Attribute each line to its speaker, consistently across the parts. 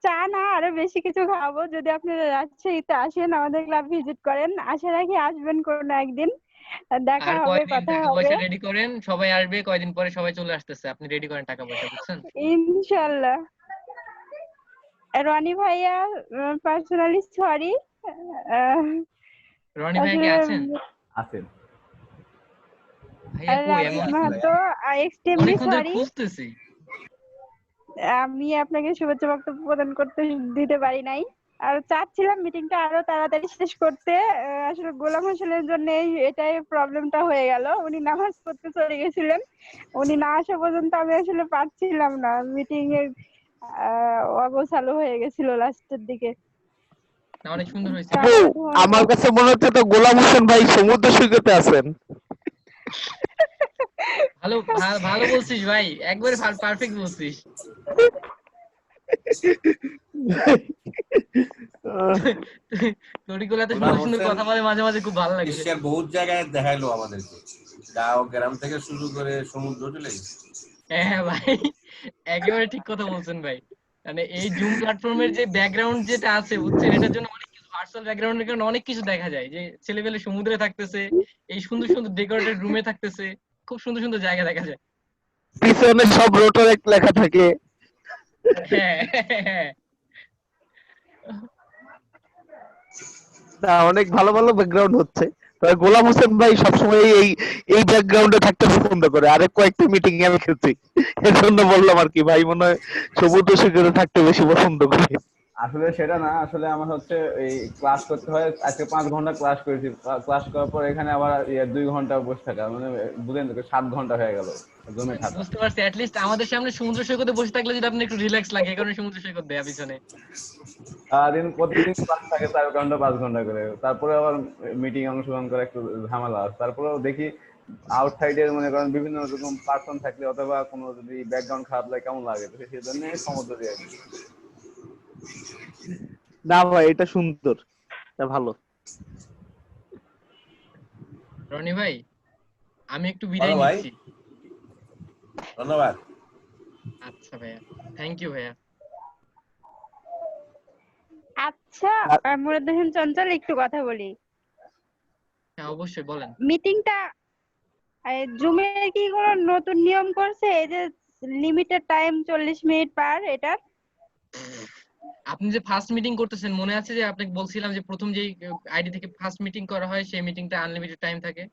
Speaker 1: চা না, আরো বেশি কিছু খাওয়াবো। যদি আপনারা রাজশাহীতে আসেন, আমাদের ক্লাব ভিজিট করেন, আশা রাখি আসবেন কোনো একদিন, দেখা
Speaker 2: আর
Speaker 1: হবে,
Speaker 2: কয়দিন
Speaker 1: কথা
Speaker 2: টাকা
Speaker 1: হবে
Speaker 2: পয়সা রেডি করেন, সবাই আসবে কয়দিন পরে, সবাই চলে আসতেছে, আপনি রেডি করেন টাকা পয়সা, বুঝছেন?
Speaker 1: ইনশাল্লাহ। রনি ভাইয়া, পার্সোনালি সরি,
Speaker 2: রনি ভাই কি
Speaker 1: আসলে
Speaker 2: আছেন?
Speaker 3: আছেন।
Speaker 2: ভাইয়া কই? আমি
Speaker 1: রাজীব মাহাতো, এক্সট্রিমলি
Speaker 2: অনেকক্ষণ ধরে
Speaker 1: সরি।
Speaker 2: খুঁজতেছি।
Speaker 1: আমি আপনাকে শুভেচ্ছা বক্তব্য প্রদান করতে দিতে পারি নাই। আর চাচ্ছিলাম মিটিংটা আরো তাড়াতাড়ি শেষ করতে, আসলে গোলাম হোসেনের জন্য এটাই প্রবলেমটা হয়ে গেল। উনি নামাজ পড়তে চলে গেছিলেন, উনি না আসা পর্যন্ত আমি আসলে পারছিলাম না। মিটিং এর অগোছালো হয়ে গেছিল লাস্টের দিকে।
Speaker 2: না, অনেক সুন্দর হয়েছে।
Speaker 4: আপু, আমার কাছে মনে হচ্ছে তো গোলাম হোসেন ভাই সমুদ্র সৈকতে আছেন।
Speaker 2: ভালো ভালো বলছিস ভাই, একবারে পারফেক্ট বলছিস। তরিকুল এত সুন্দর সুন্দর কথা বলে, মাঝে মাঝে খুব ভালো লাগে।
Speaker 5: এশিয়ার বহুত জায়গায় দেখাইলো আমাদেরকে, গাঁও গ্রাম থেকে শুরু করে সমুদ্র চলে গেছে।
Speaker 2: হ্যাঁ ভাই, একেবারে ঠিক কথা বলছেন ভাই। মানে এই জুম প্ল্যাটফর্মের যে ব্যাকগ্রাউন্ড যেটা আছে, বুঝছেন, এটার জন্য অনেক কিছু ভার্চুয়াল ব্যাকগ্রাউন্ডের কারণে অনেক কিছু দেখা যায়, যে ছেলেপেলে সমুদ্রে থাকতেছে, এই সুন্দর সুন্দর ডেকোরেটেড রুমে থাকতেছে, খুব সুন্দর সুন্দর জায়গা দেখা যায়।
Speaker 4: পিছনে সব রোটরেক লেখা থাকে।
Speaker 2: হ্যাঁ হ্যাঁ।
Speaker 4: না, অনেক ভালো ভালো ব্যাকগ্রাউন্ড হচ্ছে। তবে গোলাম হোসেন ভাই সবসময় এই এই ব্যাকগ্রাউন্ডে থাকতে পছন্দ করে। আরেক কয়েকটা মিটিং এ আমি খেলছি, এর জন্য বললাম আর কি। ভাই মনে হয় সমুদ্র সৈকতে থাকতে বেশি পছন্দ করে।
Speaker 3: আসলে সেটা না, আসলে আমার হচ্ছে এই ক্লাস করতে হয়। আজকে 5 ঘন্টা ক্লাস করেছি। ক্লাস করার পর এখানে আবার 2 ঘন্টা বসে থাকা, মানে বুঝলেন তো, 7 ঘন্টা হয়ে গেল জমে থাকা।
Speaker 2: বুঝতে পারছি, অ্যাটলিস্ট আমাদের সামনে সমুদ্র সৈকতে বসে থাকলে যদি আপনি একটু রিল্যাক্স লাগে, এই কারণে সমুদ্র সৈকত দেয়া পিছনে।
Speaker 3: সারাদিন প্রতিদিন ক্লাস থাকে 4 ঘন্টা 5 ঘন্টা করে, তারপরে আবার মিটিং অংশগ্রহণ করা একটু ঝামেলা আছে। তারপরেও দেখি আউটসাইডের মনে করেন বিভিন্ন রকম পার্সন থাকলে, অথবা কোনো যদি ব্যাকগ্রাউন্ড খারাপ লাগে কেমন লাগে, তো সেই জন্য সমুদ্র দিয়ে আর কি।
Speaker 4: না ভাই, এটা সুন্দর, এটা ভালো।
Speaker 2: রনি ভাই, আমি একটু
Speaker 5: বলো
Speaker 2: বিদায়
Speaker 5: ভাই,
Speaker 2: নিচ্ছি।
Speaker 5: ধন্যবাদ।
Speaker 2: আচ্ছা ভাইয়া, থ্যাংক ইউ ভাইয়া।
Speaker 1: আচ্ছা, মুরাদ হোসেন চঞ্চল, একটু কথা বলি।
Speaker 2: হ্যাঁ অবশ্যই বলেন।
Speaker 1: মিটিংটা জুমের কি কোনো নতুন নিয়ম করছে, এই যে লিমিটেড টাইম 40 মিনিট পার, এটা?
Speaker 2: আপনি যে ফার্স্ট মিটিং করতেছেন, মনে আছে যে আপনাকে বলছিলাম যে প্রথম যেই আইডি থেকে ফার্স্ট মিটিং করা হয়, সেই মিটিংটা আনলিমিটেড টাইম থাকে।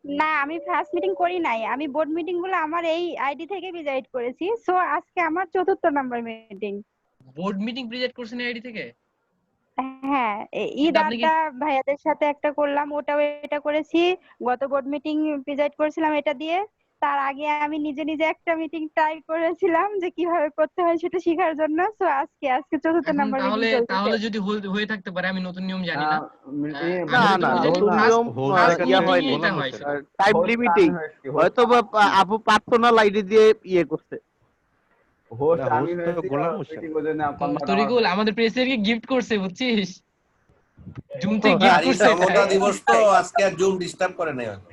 Speaker 1: না, আমি ফার্স্ট মিটিং করি নাই। আমি বোর্ড মিটিং গুলো আমার এই আইডি থেকে প্রিজাইড করেছি। সো আজকে আমার 4র্থ number meeting.
Speaker 2: Board meeting preside করছেন এই আইডি থেকে?
Speaker 1: হ্যাঁ, ঈদ
Speaker 2: কিন্তু আপনি কি
Speaker 1: আড্ডা ভাইয়াদের সাথে একটা করলাম, ওটাও এটা করেছি। গত বোর্ড মিটিং প্রিজাইড করেছিলাম এটা দিয়ে। তার আগে আমি নিজে নিজে একটা মিটিং ট্রাই করেছিলাম যে কিভাবে করতে হয় সেটা শেখার জন্য। সো আজকে 4র্থ
Speaker 2: এখন
Speaker 1: নাম্বার মিটিং
Speaker 2: তাহলে
Speaker 1: চলতেছে।
Speaker 2: তাহলে যদি হয়ে থাকতে পারে, আমি নতুন নিয়ম জানি না।
Speaker 4: না
Speaker 2: আমি
Speaker 4: না,
Speaker 2: যতটুকু জানি
Speaker 4: নতুন
Speaker 2: ফার্স্ট
Speaker 4: নিয়ম
Speaker 2: ফার্স্ট
Speaker 4: ইয়া
Speaker 2: মিটিং
Speaker 4: হয়নি,
Speaker 2: এটা হয়।
Speaker 4: Time limiting. হয়তো বা আপু পার্সোনাল আইডি দিয়ে ইয়ে করছে।
Speaker 3: হোস্ট আমি হয়েছি, মিটিং ওই জন্য
Speaker 2: তরিকুল আমাদের প্রেসিডেন্টকে গিফট করছে, বুঝছিস, জুম থেকে গিফট
Speaker 5: নারী
Speaker 2: করছে।
Speaker 5: সমতা দিবস তো আজকে আর জুম ডিস্টার্ব করে নাই হয়তো।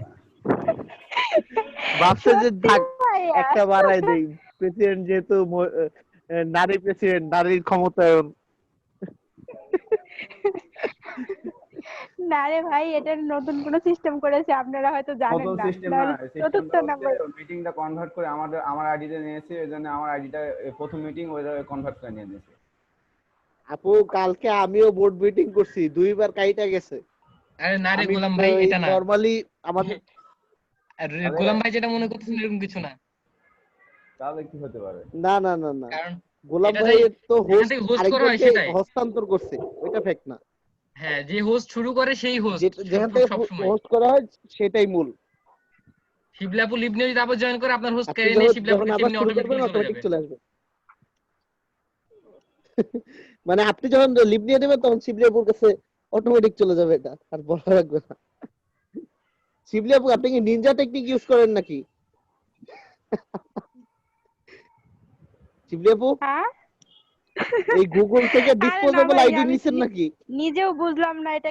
Speaker 4: ভাবছে যে থাক
Speaker 1: ভাইয়া,
Speaker 4: একটা বাড়াই দেই, প্রেসিডেন্ট যেহেতু নারী প্রেসিডেন্ট, নারীর ক্ষমতায়ন।
Speaker 1: না রে ভাই, এটা নতুন কোন সিস্টেম করেছে, আপনারা হয়তো জানেন
Speaker 3: নতুন
Speaker 1: না।
Speaker 3: সিস্টেম না,
Speaker 1: তাহলে 4র্থ
Speaker 3: সিস্টেমটা হচ্ছে
Speaker 1: নাম্বার।
Speaker 3: মিটিংটা কনভার্ট করে আমার আইডিতে নিয়েছি, ওই জন্য আমার আইডিটা প্রথম মিটিং ওই কনভার্ট করে নিয়ে নিয়েছি।
Speaker 4: আপু, কালকে আমিও বোর্ড মিটিং করছি, 2বার কাইটা গেছে।
Speaker 2: আরে না রে
Speaker 4: আমি
Speaker 2: গোলাম ভাই, এটা না।
Speaker 4: নরমালি আমাদের
Speaker 2: গোলাম ভাই যেটা মনে করতেছেন এরকম কিছু না।
Speaker 3: তাহলে কি হতে পারে?
Speaker 4: না না না না,
Speaker 2: কারণ
Speaker 4: গোলাম
Speaker 2: এটা
Speaker 4: ভাই তো
Speaker 2: যেখান
Speaker 4: হোস্ট
Speaker 2: থেকে হোস্ট করা হয়
Speaker 4: আরেকজনকে
Speaker 2: সেটাই।
Speaker 4: হস্তান্তর করছে, ওইটা ফেক না।
Speaker 2: হ্যাঁ, যে হোস্ট শুরু করে সেই হোস্ট
Speaker 4: যেখান থেকে
Speaker 2: সব সময়।
Speaker 4: হোস্ট করা হয় সেটাই মূল।
Speaker 2: শিবলাপু লিবনে যদি আবার জয়েন করে, আপনার হোস্ট
Speaker 4: আপনি
Speaker 2: কেড়ে নিয়ে
Speaker 4: যখন
Speaker 2: শিবলাপুকে
Speaker 4: আবার
Speaker 2: টিমে
Speaker 4: শুরু করবেন
Speaker 2: অটোমেটিক্যালি চলে
Speaker 4: অটোমেটিক
Speaker 2: যাবে।
Speaker 4: চলে আসবে। মানে আপনি যখন লিভ নিয়ে নেবেন তখন শিবলি আপুর কাছে অটোমেটিক চলে যাবে, এটা আর বলা লাগবে না। শিবলি আপু, আপনি কি নিনজা টেকনিক ইউজ করেন নাকি? শিবলি আপু,
Speaker 1: হ্যাঁ,
Speaker 4: এই গুগল থেকে
Speaker 1: আরে না
Speaker 4: ডিসপোজেবল
Speaker 1: ভাই,
Speaker 4: আইডি
Speaker 1: আমি
Speaker 4: নিছেন নাকি?
Speaker 1: নিজেও বুঝলাম না এটা।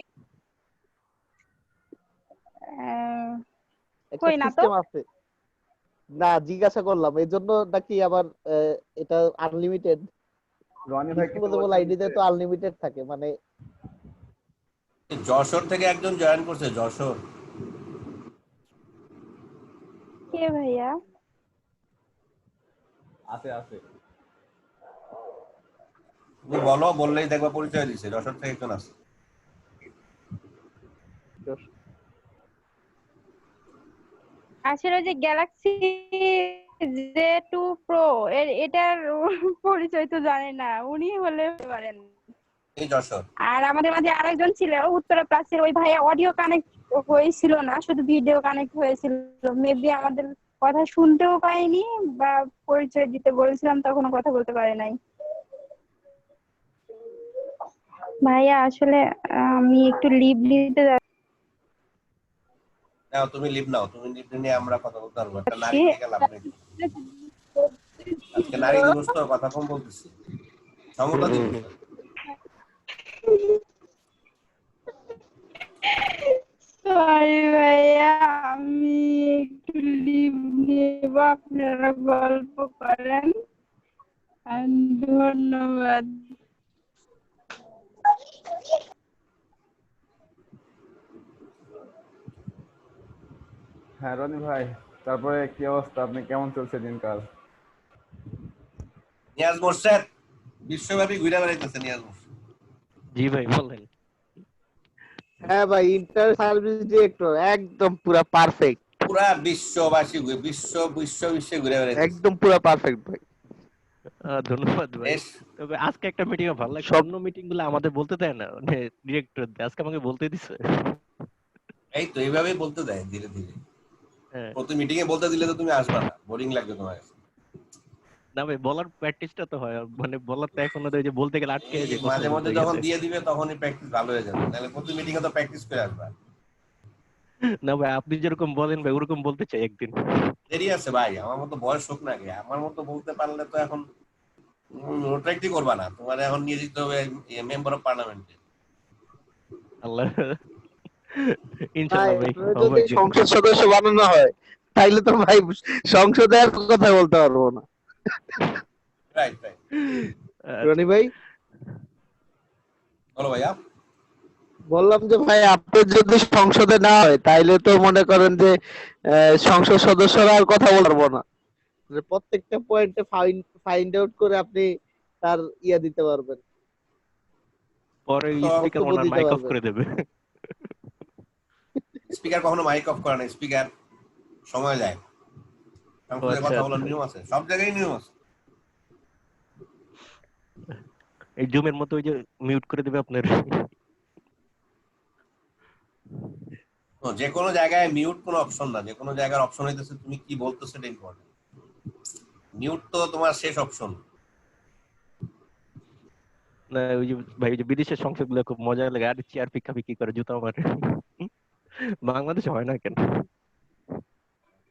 Speaker 4: একটা
Speaker 1: কই না তো।
Speaker 4: সিস্টেম আছে না, জিজ্ঞাসা করলাম এই জন্য নাকি আবার এটা আনলিমিটেড।
Speaker 3: রনি ভাই কিছু
Speaker 4: ডিসপোজেবল
Speaker 3: বলছেন
Speaker 4: আইডিতে তো আনলিমিটেড থাকে, মানে
Speaker 5: যশোর থেকে একজন জয়েন করছে, যশোর।
Speaker 1: কে ভাইয়া?
Speaker 3: আছে আছে।
Speaker 5: তুমি বলো, বললেই দেখবা পরিচয় দিছে, যশোর থেকে একজন আছে।
Speaker 1: আসলে যে গ্যালাক্সি Z2 Pro এটার পরিচয় তো জানে না, উনি হলে বলতে পারেন।
Speaker 5: এই যশোর।
Speaker 1: আর আমাদের মাঝে আরেকজন ছিল উত্তরা প্লাসের ওই ভাইয়া, অডিও কানেক্ট হয়েছিল না, শুধু ভিডিও কানেক্ট হয়েছিল। মেবি আমাদের কথা শুনতেও পাইনি বা পরিচয় দিতে বলেছিলাম তখনও কথা বলতে পারে নাই। ভাইয়া আসলে আমি একটু লিভ নিতে
Speaker 5: নাও, তুমি লিভ নাও, তুমি লিভ নিয়ে আমরা কথা বলতে পারবো। একটা
Speaker 1: যাচ্ছি।
Speaker 5: নারী নিয়ে গেলাম নাকি? আজকে নারী দিবস তো, কথা কম বলতেছি, সমতা দিবস।
Speaker 1: সরি ভাইয়া, আমি একটু লিভ নেব, আপনারা গল্প করেন। ধন্যবাদ।
Speaker 3: হ্যাঁ রনি ভাই, তারপরে কি অবস্থা, আপনি কেমন চলছে দিনকাল?
Speaker 5: নিয়াজ মোর্শেদ বিশ্বব্যাপী ঘুরে বেড়াইতেছে নিয়াজ মোর্শেদ।
Speaker 6: জি ভাই বলেন।
Speaker 4: হ্যাঁ ভাই, ইন্টার সার্ভিস ডিরেক্টর একদম পুরা পারফেক্ট,
Speaker 5: পুরা বিশ্ববাসী বিশ্বে ঘুরে বেড়াইতেছে।
Speaker 4: একদম পুরা পারফেক্ট ভাই।
Speaker 6: ধন্যবাদ ভাই।
Speaker 5: বেশ,
Speaker 6: তবে আজকে একটা মিটিং এ ভালো লাগছে,
Speaker 4: সব
Speaker 6: অন্য মিটিং গুলো আমাদের বলতে দেয় না, মানে ডিরেক্টর আজকে আমাকে বলতে দিছে।
Speaker 5: এই তো এইভাবেই বলতে দেয় ধীরে ধীরে।
Speaker 6: হ্যাঁ।
Speaker 5: প্রতি মিটিং এ বলতে দিলে তো তুমি আসবা না, বোরিং লাগবে তোমার।
Speaker 6: না ভাই, বলার প্র্যাকটিসটা তো হয়, মানে বলার তো এখনো যে বলতে গেলে আটকে
Speaker 5: এই
Speaker 6: যায়, কথা
Speaker 5: মাঝে
Speaker 6: বলতে
Speaker 5: মধ্যে যখন
Speaker 6: গেলে।
Speaker 5: দিয়ে দিবে তখনই প্র্যাকটিস ভালো হয়ে যাবে, তাহলে প্রতি মিটিং এ তো প্র্যাকটিস করে আসবা।
Speaker 6: না ভাই, আপনি যেরকম বলেন ভাই ওরকম বলতে চাই একদিন।
Speaker 5: দেরি আছে ভাই, আমার মতো বয়স হোক না গে, আমার মতো বলতে পারলে তো এখন রোটাইটি করবা না, তোমার এখন নিয়ে যেতে হবে মেম্বার অফ পার্লামেন্টে।
Speaker 6: আল্লাহ,
Speaker 4: ভাই
Speaker 6: ইনশাল্লাহ ভাই
Speaker 4: আপনারা
Speaker 6: হবে
Speaker 4: যদি
Speaker 6: একদিন।
Speaker 4: সংসদ সদস্য বানানো হয় তাইলে তো ভাই সংসদে আর কথা বলতে পারবো না।
Speaker 5: Right right.
Speaker 4: রনি ভাই,
Speaker 5: বলো ভাইয়া।
Speaker 4: বললাম যে ভাই আপনি যদি সংসদে না হয় তাইলে তো মনে করেন যে সংসদ সদস্যরা আর কথা বলতে পারবো না, যে প্রত্যেকটা পয়েন্টে ফাইন্ড আউট করে আপনি তার ইয়া দিতে পারবেন,
Speaker 6: পরে
Speaker 5: তো
Speaker 6: স্পিকার
Speaker 4: বক্তব্য
Speaker 6: ওনার
Speaker 4: দিতে
Speaker 6: মাইক অফ
Speaker 4: পারবেন।
Speaker 6: করে দেবে।
Speaker 5: স্পিকার কখনো মাইক অফ করে না, স্পিকার সময় যায়,
Speaker 6: ও
Speaker 5: সংসদে
Speaker 6: আচ্ছা
Speaker 5: কথা বলার
Speaker 6: আচ্ছা।
Speaker 5: নিয়ম আছে, সব জায়গায় নিয়ম আছে।
Speaker 6: এই জুমের মতো ওই যে মিউট করে দেবে আপনার।
Speaker 5: তো যে কোনো জায়গায় মিউট কোনো অপশন না, যে কোনো জায়গার অপশন হইতেছে তুমি কি বলতেছো এটা ইম্পর্টেন্ট। মিউট তো তোমার শেষ অপশন।
Speaker 6: না ওই যে ভাই, ওই যে বিদেশের সংসদ গুলো খুব মজা লাগে, আর চেয়ার ফিক্কা ফিক্কি করে জুতা মারে। বাংলাদেশে হয় না কেন?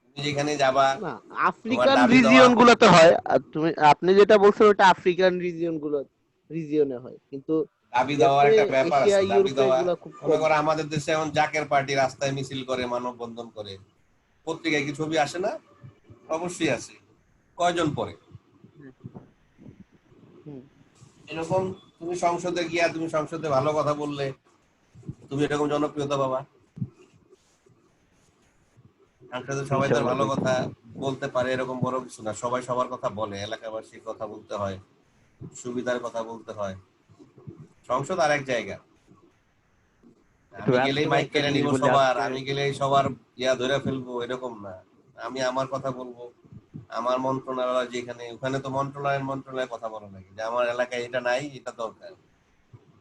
Speaker 5: তুমি যেখানে যাবা
Speaker 4: না,
Speaker 5: তোমার
Speaker 4: আফ্রিকান
Speaker 5: দাবি দেওয়া,
Speaker 4: রিজিয়ন গুলোতে হয়, আর আপনি যেটা বলছেন ওটা আফ্রিকান রিজিয়নে হয়, কিন্তু
Speaker 5: দাবি দেওয়ার
Speaker 4: ইয়াতে
Speaker 5: একটা ব্যাপার
Speaker 4: এশিয়া
Speaker 5: আছে, দাবি
Speaker 4: ইউরোপে
Speaker 5: দেওয়া।
Speaker 4: এগুলা খুব
Speaker 5: মনে
Speaker 4: কম
Speaker 5: করো
Speaker 4: হয়।
Speaker 5: আমাদের দেশে এখন জাকের পার্টি রাস্তায় মিছিল করে, মানববন্ধন করে, পত্রিকায় কি ছবি আসে না? অবশ্যই আছে, কয়জন পড়ে
Speaker 4: হুম।
Speaker 5: এরকম। তুমি সংসদে গিয়া তুমি সংসদে ভালো কথা বললে তুমি এরকম জনপ্রিয়তা পাবা। সংসদে সবাই তার
Speaker 6: ইনশাল্লাহ
Speaker 5: ভালো
Speaker 6: ভাই।
Speaker 5: কথা বলতে পারে এরকম বড় কিছু না, সবাই সবার কথা বলে, এলাকাবাসীর কথা বলতে হয়, সুবিধার কথা বলতে হয়। সংসদ আরেক জায়গা,
Speaker 6: একটু
Speaker 5: আমি গেলেই
Speaker 6: আজকে
Speaker 5: মাইক
Speaker 6: একটা
Speaker 5: কেড়ে
Speaker 6: জিনিস
Speaker 5: নিব
Speaker 6: বলি
Speaker 5: সবার,
Speaker 6: আজকে।
Speaker 5: আমি গেলেই সবার ইয়া ধরে ফেলবো, এরকম না। আমি আমার কথা বলবো, আমার মন্ত্রণালয় যেখানে, ওখানে তো মন্ত্রণালয়ের কথা বলা লাগে যে আমার এলাকায় এটা নাই, এটা দরকার,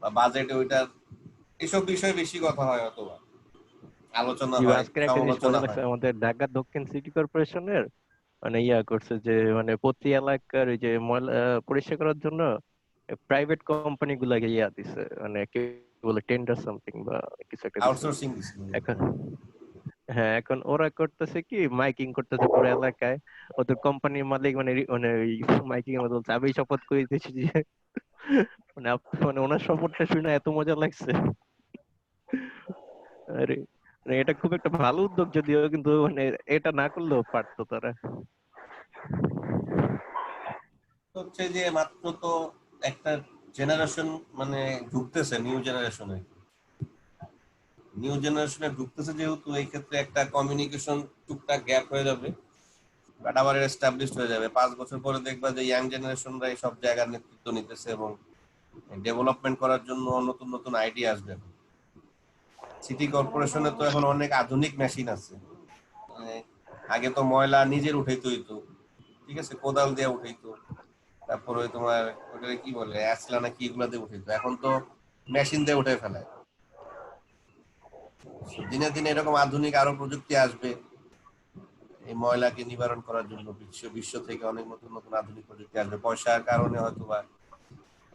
Speaker 5: বা বাজেটে ওইটার, এসব বিষয়ে বেশি কথা হয়, অথবা আলোচনা
Speaker 6: জি,
Speaker 5: হয়,
Speaker 6: আজকের একটা জিনিস
Speaker 5: সমালোচনা
Speaker 6: মজা লাগছে,
Speaker 5: হয়।
Speaker 6: আমাদের ঢাকা দক্ষিণ সিটি কর্পোরেশনের মানে ইয়া করছে যে মানে প্রতি এলাকার ওই যে ময়লা পরিষ্কার করার জন্য প্রাইভেট কোম্পানি গুলাকে ইয়া দিছে, মানে কি বলে টেন্ডার সামথিং বা কিছু একটা দিছে।
Speaker 5: আউটসোর্সিং দিছিল।
Speaker 6: এখন হ্যাঁ, এখন ওরা করতেছে কি, মাইকিং করতেছে পুরো এলাকায়, ওদের কোম্পানির মালিক মানে মানে মাইকিং এর মধ্যে বলছে, আমি শপথ করিতেছি যে মানে মানে ওনার শপথটা শুনে এত মজা লাগছে। আরে মানে এটা খুব একটা ভালো উদ্যোগ যদিও, কিন্তু মানে এটা না করলেও পারতো তারা।
Speaker 5: হচ্ছে যে মাত্র তো একটা জেনারেশন মানে ঢুকতেছে, নিউ জেনারেশনে ঢুকতেছে যেহেতু এই ক্ষেত্রে একটা কমিউনিকেশন টুকটাক গ্যাপ হয়ে যাবে, বাট আবার এস্টাবলিশড হয়ে যাবে। 5 বছর পরে দেখবা যে ইয়াং জেনারেশনরা এই সব জায়গার নেতৃত্ব নিতেছে এবং ডেভেলপমেন্ট করার জন্য নতুন নতুন আইডিয়া আসবে। সিটি কর্পোরেশনে তো এখন অনেক আধুনিক মেশিন আছে। মানে আগে তো ময়লা নিজের উঠাইতে হইতো, ঠিক আছে, কোদাল দিয়ে উঠাইতো, তারপরে তোমার ওটা কি বলে অ্যাসলা না কি এগুলা দিয়ে উঠাইতো, এখন তো মেশিন দিয়ে উঠে ফেলায়। দিনে দিনে এরকম আধুনিক আরো প্রযুক্তি আসবে এই ময়লাকে নিবারণ করার জন্য। বিশ্ব থেকে অনেক নতুন নতুন আধুনিক প্রযুক্তি আসবে। পয়সার কারণে হয়তো বা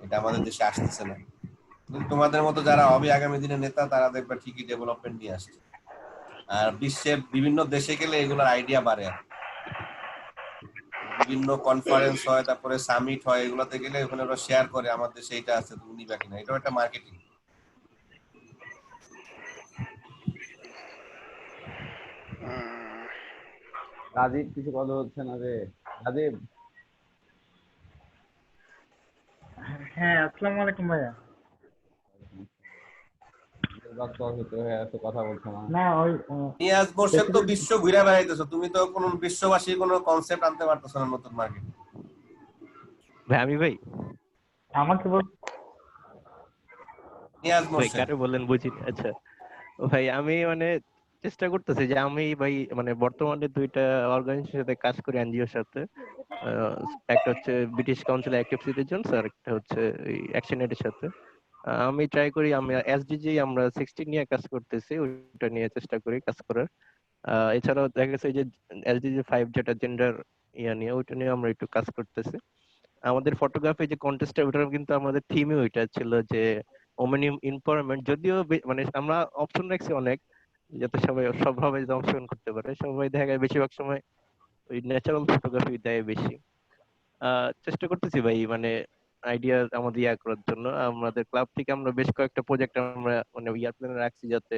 Speaker 5: এটা আমাদের দেশে আসতেছে না, কিন্তু তোমাদের মতো যারা হবে আগামী দিনের নেতা তারা দেখবে ঠিকই ডেভেলপমেন্ট নিয়ে আসছে। আর বিশ্বের বিভিন্ন দেশে গেলে এগুলোর আইডিয়া বাড়ে, বিভিন্ন কনফারেন্স হয়, তারপরে সামিট হয়, এগুলোতে গেলে ওখানে ওরা শেয়ার করে আমার দেশে এইটা আছে তুমি নিবা কিনা। এটাও একটা মার্কেটিং।
Speaker 3: রাজীব কিছু কথা হচ্ছে না রে? রাজীব,
Speaker 7: হ্যাঁ, আসসালামু আলাইকুম ভাইয়া।
Speaker 3: কথা বলছো না?
Speaker 7: না ওই
Speaker 5: নিয়াজ মোর্শেদ তো বিশ্ব ঘুরে বেড়াইতেছো, তুমি তো কোন বিশ্ববাসীর কোন কনসেপ্ট আনতে পারতেছো না নতুন মার্কেটে।
Speaker 6: ভাই আমি ভাই
Speaker 7: আমাকে বল।
Speaker 5: নিয়াজ
Speaker 6: ভাই
Speaker 5: মোর্শেদ
Speaker 6: কারে বললেন বুঝিনি। আচ্ছা ভাই আমি মানে চেষ্টা করতেছি যে আমি ভাই মানে বর্তমানে দুইটা অর্গানাইজেশনের সাথে কাজ করি, এনজিওর সাথে। একটা হচ্ছে ব্রিটিশ কাউন্সিল অ্যাক্টিভ সিটিজেন্স, আর একটা হচ্ছে অ্যাকশন এডের সাথে। আমি ট্রাই করি, আমি এসডিজি আমরা 16 নিয়ে কাজ করতেছি, ওইটা নিয়ে চেষ্টা করি কাজ করার। এছাড়াও দেখা গেছে যে এসডিজি 5 যেটা জেন্ডার নিয়ে, ওইটা নিয়ে আমরা একটু কাজ করতেছি। আমাদের ফটোগ্রাফি যে কন্টেস্টটা, ওটার কিন্তু আমাদের থিমই ওইটা ছিল যে ওমেন এমপাওয়ারমেন্ট। যদিও মানে আমরা অপশন রাখছি অনেক, যাতে সবাই সবভাবে যাতে অংশগ্রহণ করতে পারে। সবাই দেখা যায় বেশিরভাগ সময় ওই ন্যাচারাল ফটোগ্রাফি দেয় বেশি। চেষ্টা করতেছি ভাই মানে আইডিয়া আমাদের করার জন্য। আমাদের ক্লাব থেকে আমরা বেশ কয়েকটা প্রজেক্ট আমরা মানে ইয়ার প্ল্যানে রাখছি, যাতে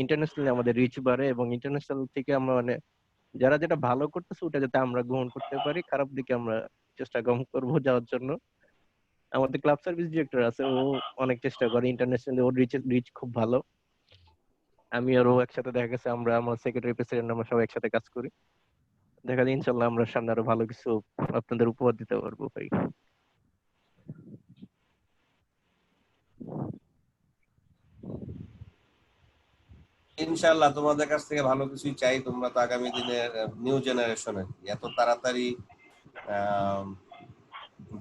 Speaker 6: ইন্টারন্যাশনালি আমাদের রিচ বাড়ে এবং ইন্টারন্যাশনাল থেকে আমরা মানে যারা যেটা ভালো করতেছে ওটা যাতে আমরা গ্রহণ করতে পারি, খারাপ দিকে আমরা চেষ্টা কম করবো যাওয়ার জন্য। আমাদের ক্লাব সার্ভিস ডিরেক্টর আছে, ও অনেক চেষ্টা করে ইন্টারন্যাশনালি, ওর রিচ খুব ভালো। আমি আর ও একসাথে দেখা গেছে আমরা আমার সেক্রেটারি প্রেসিডেন্ট আমরা সবাই একসাথে কাজ করি। দেখা যায় ইনশাল্লাহ আমরা সামনে আরো ভালো কিছু আপনাদের উপহার দিতে পারবো ভাই।
Speaker 5: ইনশাআল্লাহ তোমাদের কাছ থেকে ভালো কিছুই চাই। তোমরা তো আগামী দিনের নিউ জেনারেশনের এত তাড়াতাড়ি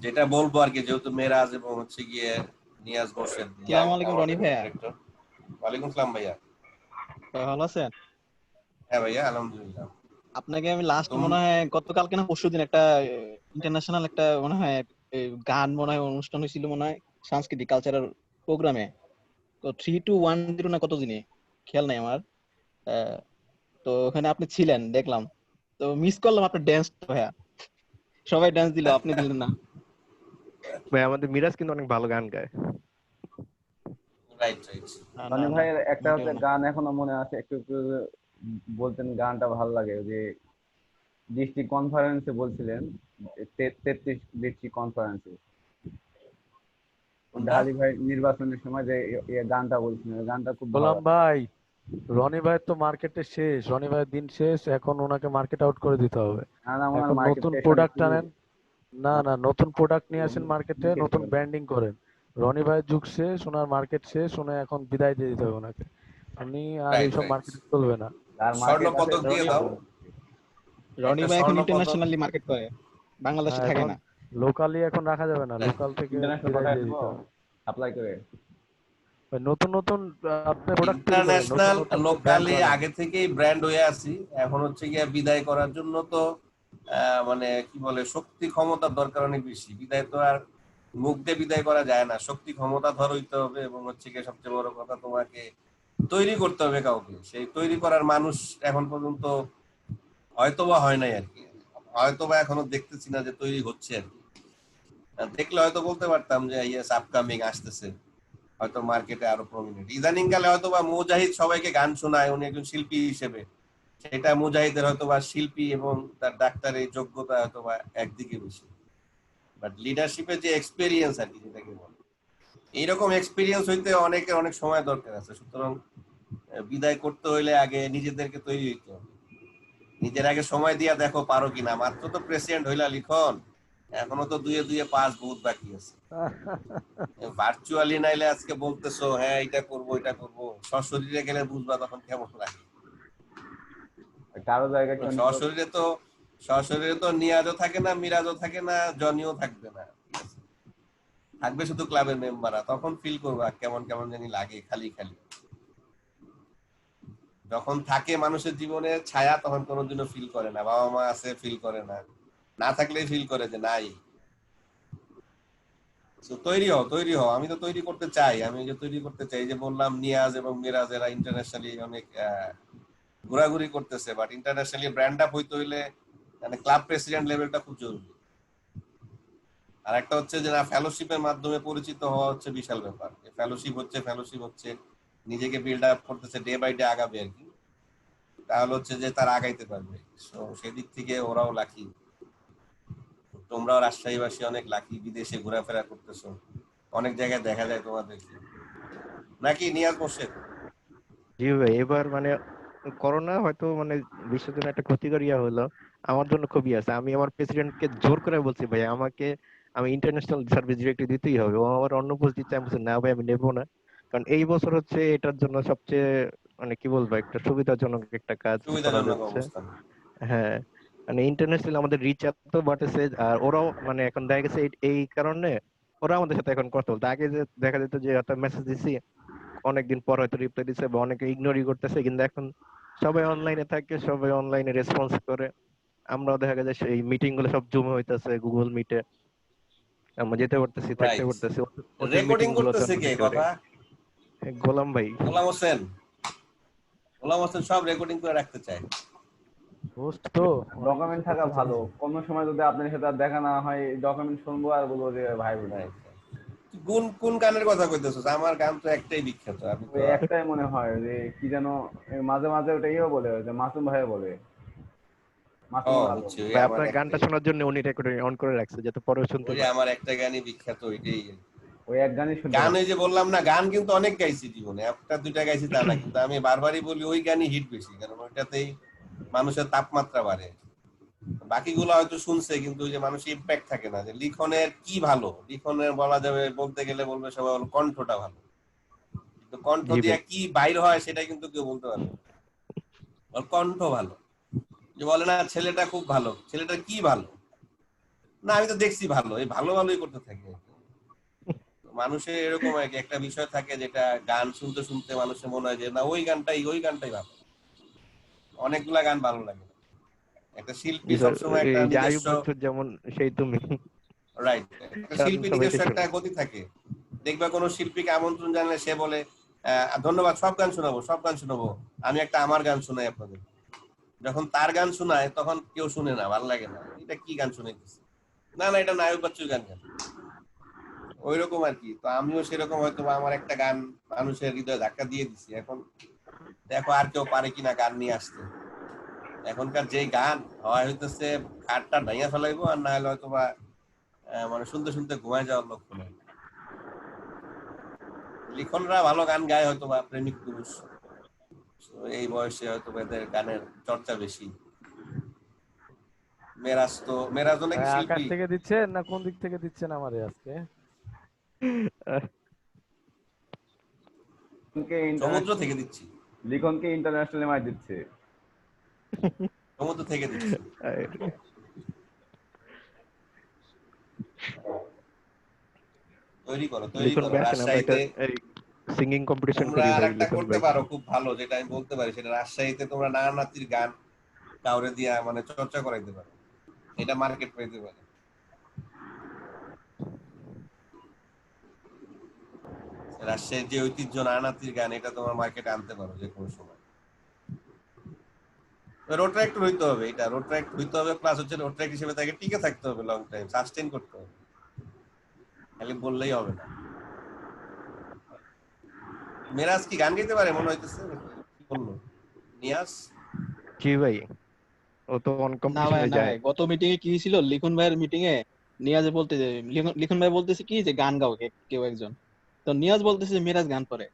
Speaker 5: যেটা বলবো আর কি, যেহেতু মেরাজ এবং হচ্ছে গিয়ে নিয়াজ মোর্শেদ।
Speaker 8: আসসালামু আলাইকুম রনি ভাইয়া।
Speaker 5: ওয়ালাইকুম সালাম ভাইয়া।
Speaker 8: ভালো আছেন?
Speaker 5: হ্যাঁ ভাইয়া, আলহামদুলিল্লাহ।
Speaker 8: আপনাকে আমি লাস্ট মনে হয় গতকালকে না পরশুদিন একটা ইন্টারন্যাশনাল একটা মনে হয় গান মনে হয় অনুষ্ঠান হয়েছিল মনে হয়, সাংস্কৃতিক কালচারাল প্রোগ্রামে। তো 3210 না কত দিনে খেয়াল নাই আমার। তো ওখানে আপনি ছিলেন দেখলাম, তো মিস করলাম আপনার ড্যান্স। ভাইয়া সবাই ড্যান্স দিল, আপনি দিলেন না।
Speaker 6: ভাই আমাদের মিরাজ কিন্তু অনেক ভালো গান গায়।
Speaker 5: Right right.
Speaker 3: মানে ভাইয়ের একটা হচ্ছে গান এখনো মনে আছে, একটু একটু বলতেন, গানটা ভালো লাগে। যে ডিস্ট্রিক্ট কনফারেন্সে বলছিলেন, 33 ডিস্ট্রিক্ট কনফারেন্সে ঢালি ভাই নির্বাচনের সময় যে গানটা বলছিলেন, গানটা খুব ভালো।
Speaker 9: গোলাম ভাই, রনি ভাই তো মার্কেটে শেষ, রনি ভাইয়ের দিন শেষ, এখন ওনাকে মার্কেট আউট করে দিতে হবে। এখন নতুন প্রোডাক্ট আনেন, না নতুন প্রোডাক্ট নিয়ে আসেন মার্কেটে, নতুন ব্র্যান্ডিং করেন। রনি ভাইয়ের যুগ শেষ, ওনার মার্কেট শেষ, ওনার এখন বিদায় দিয়ে দিতে হবে ওনাকে। উনি আর এইসব মার্কেটিং চলবে না।
Speaker 5: স্বর্ণ পদক দিয়ে দাও।
Speaker 8: রনি ভাই এখন ইন্টারন্যাশনালি মার্কেট করে, বাংলাদেশে থাকে না।
Speaker 9: লোকালি এখন রাখা যাবে না, লোকাল থেকে বিদায় দিয়ে দিতে হবে।
Speaker 3: অ্যাপ্লাই করে
Speaker 9: নতুন নতুন আপনি প্রোডাক্ট
Speaker 5: ইন্টারন্যাশনাল লোকালি আগে থেকেই ব্র্যান্ড হয়ে আছি। এখন হচ্ছে গিয়ে বিদায় করার জন্য তো মানে কি বলে শক্তি ক্ষমতার দরকার অনেক বেশি। বিদায় তো আর মুখ দিয়ে বিদায় করা যায় না, শক্তি ক্ষমতা ধর হইতে হবে এবং হচ্ছে গিয়ে সবচেয়ে বড় কথা তোমাকে তৈরি করতে হবে কাউকে। সেই তৈরি করার মানুষ এখন পর্যন্ত হয়তোবা হয় নাই আর কি, হয়তোবা এখনো দেখতেছি না যে তৈরি হচ্ছে আর কি। দেখলে হয়তো বলতে পারতাম যে ইয়েস আপকামিং আসতেছে, হয়তো মার্কেটে আরো প্রমিনেন্ট। ইদানিং কালে হয়তো বা মুজাহিদ সবাইকে গান শোনায়, উনি একজন শিল্পী হিসেবে, সেটা মুজাহিদের হয়তো বা শিল্পী এবং তার ডাক্তারের যোগ্যতা হয়তো বা একদিকে বেশি। বাট লিডারশিপের যে এক্সপেরিয়েন্স আর কি যেটাকে বলে, এইরকম এক্সপেরিয়েন্স হইতে অনেক সময় দরকার আছে। সুতরাং বিদায় করতে হইলে আগে নিজেদেরকে তৈরি হইতে হবে। নিজের আগে সময় দিয়া দেখো পারো কিনা। মাত্র তো প্রেসিডেন্ট হইলা লিখন, এখনো তো দুয়ে দুয়ে পাস বহুত বাকি আছে। ভার্চুয়ালি নাইলে আজকে বলতেছো হ্যাঁ এটা করবো এটা করবো, সশরীরে গেলে বুঝবা তখন কেমন লাগে।
Speaker 3: কারো জায়গায়
Speaker 5: সশরীরে তো নিয়াজও থাকে না, মিরাজও থাকে না, জনিও থাকবে না, থাকবে শুধু ক্লাবের মেম্বাররা। তখন ফিল করবা কেমন কেমন জানি লাগে, খালি খালি। যখন থাকে মানুষের জীবনে ছায়া, তখন কোনোদিনও ফিল করে না। বাবা মা আছে ফিল করে না, না থাকলেই ফিল করে যে নাই। তৈরি হও। আমি তো তৈরি করতে চাই, যে বললাম নিয়াজ এবং মিরাজ এরা ইন্টারন্যাশনালি অনেক ঘোরাঘুরি করতেছে, বাট ইন্টারন্যাশনালি ব্র্যান্ড আপ হইতে হইলে মানে ক্লাব প্রেসিডেন্ট লেভেলটা খুব জরুরি। আর একটা হচ্ছে যে না, ফেলোশিপের মাধ্যমে পরিচিত হওয়া হচ্ছে বিশাল ব্যাপার। ফেলোশিপ হচ্ছে নিজেকে বিল্ড আপ করতেছে, ডে বাই ডে আগাবে আর কি। তাহলে হচ্ছে যে তারা আগাইতে পারবে। সেদিক থেকে ওরাও লাকি, তোমরাও রাজশাহীবাসী অনেক লাকি, বিদেশে ঘোরাফেরা করতেছো, অনেক জায়গায় দেখা যায় তোমাদেরকে, নাকি নিয়াজ মোর্শেদ?
Speaker 6: জি ভাই, এবার মানে করোনা হয়তো মানে বিশ্বের জন্য একটা ক্ষতিকর ইয়া হলো, আমার জন্য খুবই আছে। আমি আমার প্রেসিডেন্টকে জোর করে বলছি ভাই আমি ইন্টারন্যাশনাল সার্ভিস ডিরেক্টলি দিতেই হবে। ও আমার অন্য পোস্ট দিচ্ছে, আমি বলছি না ভাই আমি নেবো না, কারণ এই বছর হচ্ছে এটার জন্য সবচেয়ে মানে কি বলবো একটা সুবিধাজনক একটা কাজ করা যাচ্ছে। হ্যাঁ, মানে ইন্টারন্যাশনাল আমাদের রিচ এত বাড়তেছে, আর ওরাও মানে এখন দেখা গেছে এই কারণে ওরা আমাদের সাথে এখন কথা বলতে। আগে যে দেখা যেত যে একটা মেসেজ দিছি অনেকদিন পর হয়তো রিপ্লাই দিছে বা অনেকে ইগনোরই করতেছে, কিন্তু এখন সবাই অনলাইনে থাকে, সবাই অনলাইনে রেসপন্স করে। আমরাও দেখা যায় সেই মিটিং গুলো সব জুম হইতাছে গুগল মিটে, আমরা যেতে পারতেছি, থাকতে পারতেছি। ওদের মিটিং
Speaker 5: রেকর্ডিং
Speaker 6: গুলো
Speaker 5: করতেছে কে কথা?
Speaker 6: গোলাম ভাই।
Speaker 5: গোলাম হোসেন সব রেকর্ডিং করে রাখতে চায়।
Speaker 3: হোস্ট তো ডকুমেন্ট থাকা ভালো, কোন সময় যদি আপনার সাথে দেখা না হয় ডকুমেন্ট শুনবো আর বলবো যে ভাই বোন।
Speaker 5: কোন গানের কথা কইতেছস? আমার গান তো একটাই বিখ্যাত, আমি তো
Speaker 3: একটাই মনে হয় যে কি যেন মাঝে মাঝে ওটাইও বলে যে মাসুম ভাই বলে।
Speaker 6: আপনার গানটা শোনার জন্য উনি রেকর্ডিং অন করে রাখছে যাতে পরে শুনতে পারে।
Speaker 5: আমার একটা গানই বিখ্যাত, ওইটাই।
Speaker 3: ওই এক গানই শুনতে।
Speaker 5: গান ওই যে বললাম না, গান কিন্তু অনেক গাইছি জীবনে, একটা দুইটা গাইছি তা না, কিন্তু আমি বারবারই বলি ওই গানই হিট বেশি, কারণ ওইটাতেই মানুষের তাপমাত্রা বাড়ে। বাকিগুলো হয়তো শুনছে, কিন্তু ওই যে মানুষের ইম্প্যাক্ট থাকে না। যে লিখনের কি ভালো, লিখনের বলা যাবে, বলতে গেলে বলবে সবাই কণ্ঠটা ভালো, কিন্তু কণ্ঠ দিয়ে কি বাইর হয় সেটা কিন্তু কেউ বলতে পারবে না। কণ্ঠ ভালো, যে বলে না ছেলেটা খুব ভালো, ছেলেটা কি ভালো না, আমি তো দেখছি ভালো, এই ভালোই করতে থাকে। মানুষের এরকম একটা বিষয় থাকে যেটা গান শুনতে শুনতে মানুষের মনে হয় যে না ওই গানটাই ভালো। অনেকগুলা গান ভালো লাগে। একটা শিল্পী সবসময় একটা নিজস্ব,
Speaker 6: যেমন সেই তুমি
Speaker 5: রাইট, একটা শিল্পী নিজস্ব একটা গতি থাকে। দেখবা কোন শিল্পীকে আমন্ত্রণ জানালে সে বলে ধন্যবাদ, সব গান শোনাবো, আমি একটা আমার গান শোনাই আপনাদের। যখন তার গান শোনায় তখন কেউ শুনে না, ভালো লাগে না, এটা কি গান শুনাইতেছে, না এটা নায়ক বাচ্চুর গান। ওইরকম আর কি। তো আমিও সেরকম হয়তো আমার একটা গান মানুষের হৃদয়ে ধাক্কা দিয়ে দিছি। এখন দেখো আর কেউ পারে কিনা গান নিয়ে আসতে। এখনকার যে গান হয় হইতেছে খাটটা ডাইয়া ফেলাইবো, আর না হলে হয়তো বা মানে শুনতে শুনতে ঘুমায় যাওয়ার লক্ষণ। লিখনরা ভালো গান গায় হয়তো বা, প্রেমিক পুরুষ, এই বয়সে হয়তো এদের গানের চর্চা বেশি। মেরাজ নাকি শিল্পী।
Speaker 9: আকাশ থেকে দিচ্ছেন না কোন দিক থেকে দিচ্ছেন আমারে আজকে?
Speaker 5: সমুদ্র থেকে দিচ্ছি।
Speaker 3: লিখনকে ইন্টারন্যাশনাল মাই দিচ্ছে।
Speaker 5: সমুদ্র থেকে দিচ্ছি। তৈরি করো। রাজশাহীতে
Speaker 6: সিঙ্গিং কম্পিটিশন
Speaker 5: করি ভাই। আরেকটা করতে পারো খুব ভালো, যেটা আমি বলতে পারি, সেটা রাজশাহীতে তোমরা নানানাতির গান কাউরে দিয়া মানে চর্চা করাইতে পারো, এটা মার্কেট পেতে পারে। রাজশাহীর যে ঐতিহ্য নানানাতির গান, এটা তোমার মার্কেটে আনতে পারো যে কোনো সময়। রোড ট্র্যাক্টর হইতে হবে, এটা রোড ট্র্যাক্ট হইতে হবে, প্লাস হচ্ছে রোড ট্র্যাক্ট হিসেবে তাকে টিকে থাকতে হবে, লং টাইম সাস্টেইন করতে হবে, খালি বললেই হবে না। মেরাজ কি গান গাইতে পারে মনে হইতেছে, কি বললো নিয়াজ?
Speaker 6: জি ভাই, ও তো অন কম্পিটিশনে যায়।
Speaker 8: গত মিটিং এ কি ছিল, লিখন ভাইয়ের মিটিং এ নিয়াজে বলতে যে লিখন ভাই বলতেছে কি যে গান গাও কেউ একজন, তো নিয়াজ বলতেছে যে মিরাজ গান করে।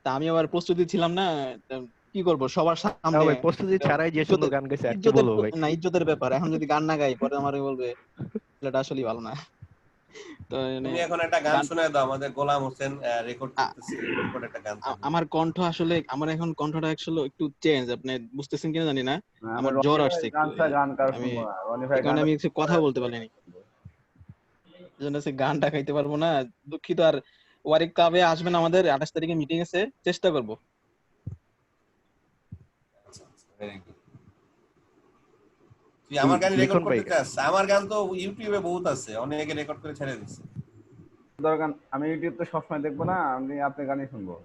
Speaker 8: তা আমি আবার প্রস্তুতি ছিলাম না, তো কি করব সবার সামনে,
Speaker 6: ভাই প্রস্তুতি
Speaker 8: এটা
Speaker 6: ছাড়াই যে সুন্দর গান গাইছে আর কি
Speaker 8: ইজ্জতের
Speaker 6: বলবো ভাই।
Speaker 8: না, ইজ্জতের ব্যাপার। এখন যদি গান না গাই পরে আমারে বলবে ছেলেটা আসলেই ভালো না। তো মানে
Speaker 5: তুমি এখন একটা গান
Speaker 8: গান
Speaker 5: শোনায় দাও, আমাদের গোলাম হোসেন রেকর্ড
Speaker 8: আ-
Speaker 5: করতেছে, রেকর্ড একটা গান চালিয়ে।
Speaker 8: আমার কণ্ঠ আসলে, আমার এখন কণ্ঠটা আসলে একটু চেঞ্জ, আপনি বুঝতেছেন কিনা জানি না,
Speaker 3: আমরা
Speaker 8: আমার জ্বর
Speaker 3: রনি
Speaker 8: আসছে
Speaker 3: ভাইয়ের
Speaker 8: একটু।
Speaker 3: গান কার
Speaker 8: আমি
Speaker 3: শুনবো না? রনি
Speaker 8: এই
Speaker 3: ভাই
Speaker 8: কারণে
Speaker 3: গানটা
Speaker 8: আমি কিছু কথা বলতে পারিনি, এই জন্য হচ্ছে গানটা গাইতে পারবো না, দুঃখিত। আর ওয়ারিক কাবে আসবেন আমাদের 28 তারিখে মিটিং আছে, চেষ্টা করব।
Speaker 5: Very good. তুই আমার গান রেকর্ড
Speaker 6: লিখন ভাই
Speaker 5: করতে চাস? আমার গান তো ইউটিউবে বহুত আছে, অনেকে রেকর্ড করে ছেড়ে দিচ্ছে।
Speaker 3: দরকার, আমি ইউটিউব তো সবসময় দেখবো না, আমি আপনার গানই শুনবো।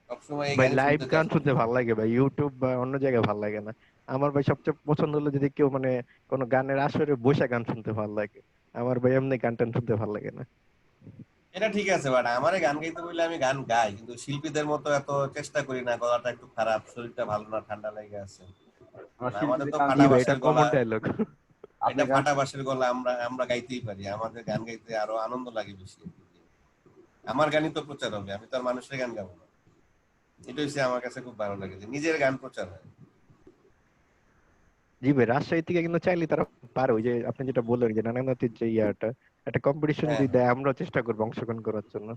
Speaker 5: সবসময় এই
Speaker 6: ভাই
Speaker 5: গানই
Speaker 6: লাইভ
Speaker 5: শুনতে
Speaker 6: গান
Speaker 5: চাস?
Speaker 6: শুনতে ভালো লাগে ভাই, ইউটিউব বা অন্য জায়গায় ভালো লাগে না। আমার ভাই সবচেয়ে পছন্দ হলো যদি কেউ মানে কোনো গানের আসরে বসে গান শুনতে ভালো লাগে। আমার ভাই এমনি গান টান শুনতে ভালো লাগে না।
Speaker 5: এটা ঠিক আছে, বাট আমারে গান গাইতে বললে আমি গান গাই, কিন্তু শিল্পীদের মতো এত চেষ্টা করি না, গলাটা একটু খারাপ, শরীরটা ভালো না, ঠান্ডা লেগে আছে।
Speaker 3: আমার
Speaker 5: আমাদের
Speaker 3: শিল্পীদের
Speaker 5: তো
Speaker 3: গান
Speaker 5: ফাটা
Speaker 6: জি ভাই এটা
Speaker 5: বাঁশের গলা,
Speaker 6: কমন ডায়লগ।
Speaker 3: আপনি
Speaker 5: এটা
Speaker 3: গান
Speaker 5: ফাটা বাঁশের গলা, আমরা আমরা গাইতেই পারি, আমাদের গান গাইতে আরো আনন্দ লাগে বেশি। আমার গানই তো প্রচার হবে, আমি তো আর মানুষের গান গাবো না। এটা হচ্ছে আমার কাছে খুব ভালো লাগে যে নিজের গান প্রচার হয়।
Speaker 6: জি ভাই রাজশাহী থেকে কিন্তু চাইলে তারা পারে, ওই যে আপনি যেটা বললেন যে নানানতির যে ইয়াটা, একটা কম্পিটিশন
Speaker 5: হ্যাঁ,
Speaker 6: যদি দেয় আমরাও চেষ্টা করবো অংশগ্রহণ করার জন্য।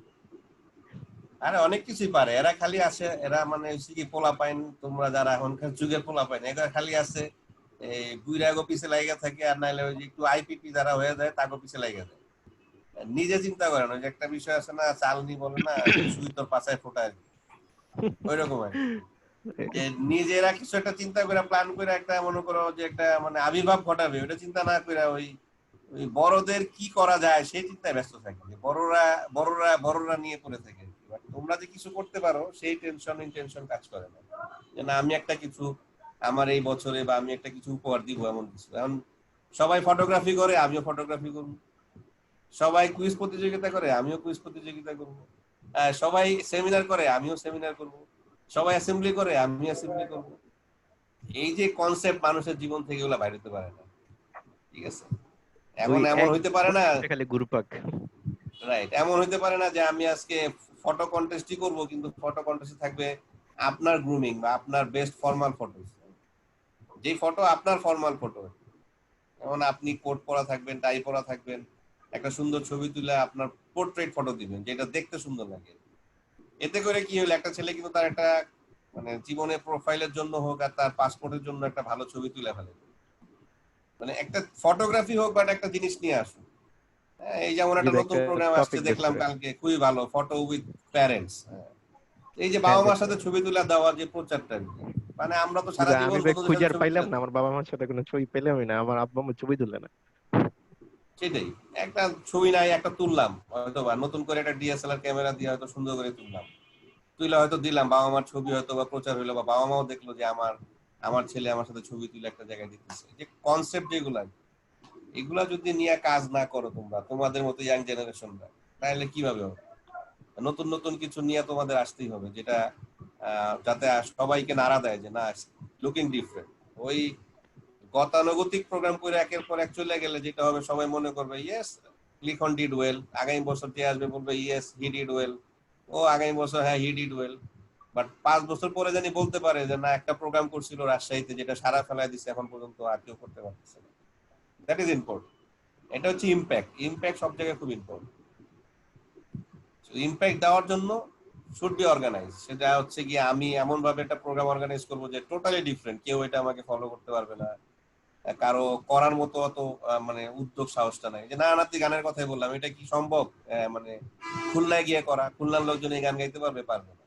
Speaker 5: আরে অনেক কিছুই পারে এরা, খালি আসে এরা মানে হচ্ছে কি পোলা পাইন, তোমরা যারা এখনকার যুগের পোলা পাইন, এরা খালি আছে এই বুইরাগো পিছে লাগা থাকে, আর নাইলে ওই যে একটু আইপিপি যারা হয়ে যায় তাগো পিছে লাগা যায়। নিজে চিন্তা করেন, ওই যে একটা বিষয় আছে না, চালনি বলে না, সুই তোর পাছায় ফোটায়, ওই রকম আর কি। যে নিজেরা কিছু একটা চিন্তা করে প্ল্যান করে একটা মনে করো যে একটা মানে আবির্ভাব ঘটাবে, ওটা চিন্তা না করে ওই ওই বড়দের কি করা যায় সেই চিন্তায় ব্যস্ত থাকে, যে বড়রা বড়রা বড়রা নিয়ে পড়ে থাকে। But তোমরা যে কিছু করতে পারো সেই ইন্টেনশন কাজ করে না, যে না আমি একটা কিছু আমার এই বছরে বা আমি একটা কিছু উপহার দিব, এমন কিছু। এখন সবাই ফটোগ্রাফি করে, আমিও ফটোগ্রাফি করবো। সবাই কুইজ প্রতিযোগিতা করে, আমিও কুইজ প্রতিযোগিতা করবো। সবাই সেমিনার করে, আমিও সেমিনার করবো। সবাই অ্যাসেম্বলি করে, আমি অ্যাসেম্বলি করবো। এই যে কনসেপ্ট মানুষের জীবন থেকে এগুলো বাইরে হতে পারে না, ঠিক আছে? এখন
Speaker 6: ওই
Speaker 5: এমন
Speaker 6: এক
Speaker 5: হইতে পারে না,
Speaker 6: খালি গ্রুপাক।
Speaker 5: রাইট, এমন হইতে পারে না যে আমি আজকে ফটো কন্টেস্টই করব, কিন্তু ফটো কন্টেস্টে থাকবে আপনার গ্রুমিং বা আপনার বেস্ট ফর্মাল ফটো, যেই ফটো আপনার ফর্মাল ফটো। যেমন আপনি কোট পরা থাকবেন, টাই পরা থাকবেন, একটা সুন্দর ছবি তুলে আপনার পোর্ট্রেট ফটো দিবেন যেটা দেখতে সুন্দর লাগে। এতে করে কি হলো, একটা ছেলে কিন্তু তার একটা মানে জীবনের প্রোফাইলের জন্য হোক আর তার পাসপোর্টের জন্য একটা ভালো ছবি তুলে ফেলে। মানে একটা ফটোগ্রাফি হোক বাট একটা জিনিস নিয়ে আসুন। এই যেমন
Speaker 6: জি
Speaker 5: একটা
Speaker 6: ভাই
Speaker 5: নতুন
Speaker 6: একটা
Speaker 5: প্রোগ্রাম আসছে
Speaker 6: টপিক বের
Speaker 5: দেখলাম
Speaker 6: করে।
Speaker 5: কালকে, খুবই ভালো, ফটো উইথ প্যারেন্টস। এই যে
Speaker 6: হ্যাঁ
Speaker 5: বাবা মার সাথে
Speaker 6: দেখলাম।
Speaker 5: ছবি তুলে দেওয়ার যে প্রচারটা, মানে আমরা তো
Speaker 6: জি
Speaker 5: সারা
Speaker 6: ভাই আমি
Speaker 5: জীবন
Speaker 6: ভাই
Speaker 5: বন্ধুদের
Speaker 6: খুঁজে
Speaker 5: সাথে
Speaker 6: আর
Speaker 5: ছবি
Speaker 6: পাইলাম
Speaker 5: তুলে
Speaker 6: না,
Speaker 5: দিই।
Speaker 6: আমার বাবা মার সাথে কোনো ছবি পেলামই না, আমার আব্বা আম্মু ছবি তুলে না।
Speaker 5: সেটাই, একটা ছবি নাই, একটা তুললাম হয়তো বা নতুন করে একটা ডিএসএলআর ক্যামেরা দিয়ে হয়তো সুন্দর করে তুললাম, তুলে হয়তো দিলাম, বাবা মার ছবি হয়তো বা প্রচার হইলো, বা বাবা মাও দেখলো যে আমার আমার ছেলে আমার সাথে ছবি তুলে একটা জায়গায় দিতেছে। যে কনসেপ্ট যেগুলা, এগুলা যদি নিয়ে কাজ না করো তোমরা, তোমাদের মতো ইয়াং জেনারেশনরা, তাহলে কিভাবে হবে? নতুন নতুন কিছু নিয়ে তোমাদের আসতেই হবে, যেটা যাতে সবাইকে নাড়া দেয় যে না, লুকিং ডিফারেন্ট। ওই গতানুগতিক প্রোগ্রাম করে একের পর এক চলে গেলে যেটা হবে, সবাই মনে করবে ইয়েস লিখন ডিড ওয়েল, আগামী বছর যে আসবে বলবে ইয়েস হি ডিড ওয়েল, ও আগামী বছর হ্যাঁ হি ডিড ওয়েল। বাট 5 বছর পরে জানি বলতে পারে যে না, একটা প্রোগ্রাম করছিল রাজশাহীতে যেটা সারা ফেলায় দিচ্ছে, এখন পর্যন্ত আর কেউ করতে পারতেছে না। That is important. এটা হচ্ছে ইম্প্যাক্ট। ইম্প্যাক্ট সব জায়গায় খুব ইম্পর্টেন্ট। ইম্প্যাক্ট দেওয়ার জন্য শুড বি অর্গানাইজ। সেটা হচ্ছে গিয়ে আমি এমন ভাবে একটা প্রোগ্রাম অর্গানাইজ করবো যে টোটালি ডিফারেন্ট, কেউ এটা আমাকে ফলো করতে পারবে না, কারো করার মতো অত মানে উদ্যোগ সাহসটা নাই। যে না নাতি গানের কথাই বললাম, এটা কি সম্ভব মানে খুলনায় গিয়ে করা? খুলনার লোকজন এই গান গাইতে পারবে? পারবে না।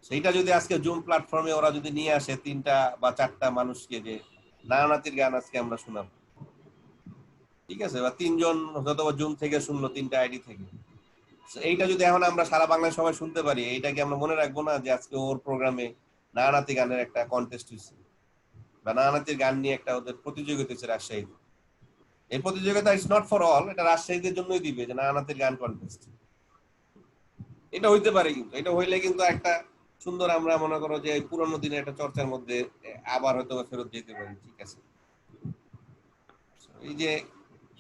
Speaker 5: সেইটা যদি আজকে জুম প্ল্যাটফর্মে ওরা যদি নিয়ে আসে 3টা বা 4টা মানুষকে, যে নাতির গান আজকে আমরা শোনাবো, ঠিক আছে, বা 3জন হয়তো জুম থেকে শুনলো 3টা আইডি থেকে, এইটা যদি এখন আমরা সারা বাংলায় সবাই শুনতে পারি, এইটা কি আমরা মনে রাখবো না যে আজকে ওর প্রোগ্রামে নাতি গানের একটা কন্টেস্ট হয়েছে, বা নাতির গান নিয়ে একটা ওদের প্রতিযোগিতা হচ্ছে রাজশাহীতে? এই প্রতিযোগিতা ইজ নট ফর অল, এটা রাজশাহীদের জন্যই দিবে, যে নাতির গান কন্টেস্ট। এটা হইতে পারে, কিন্তু এটা হইলে কিন্তু একটা সুন্দর, আমরা মনে করো যে পুরোনো দিনের একটা চর্চার মধ্যে আবার হয়তো ফেরত যেতে পারি, ঠিক আছে? এই যে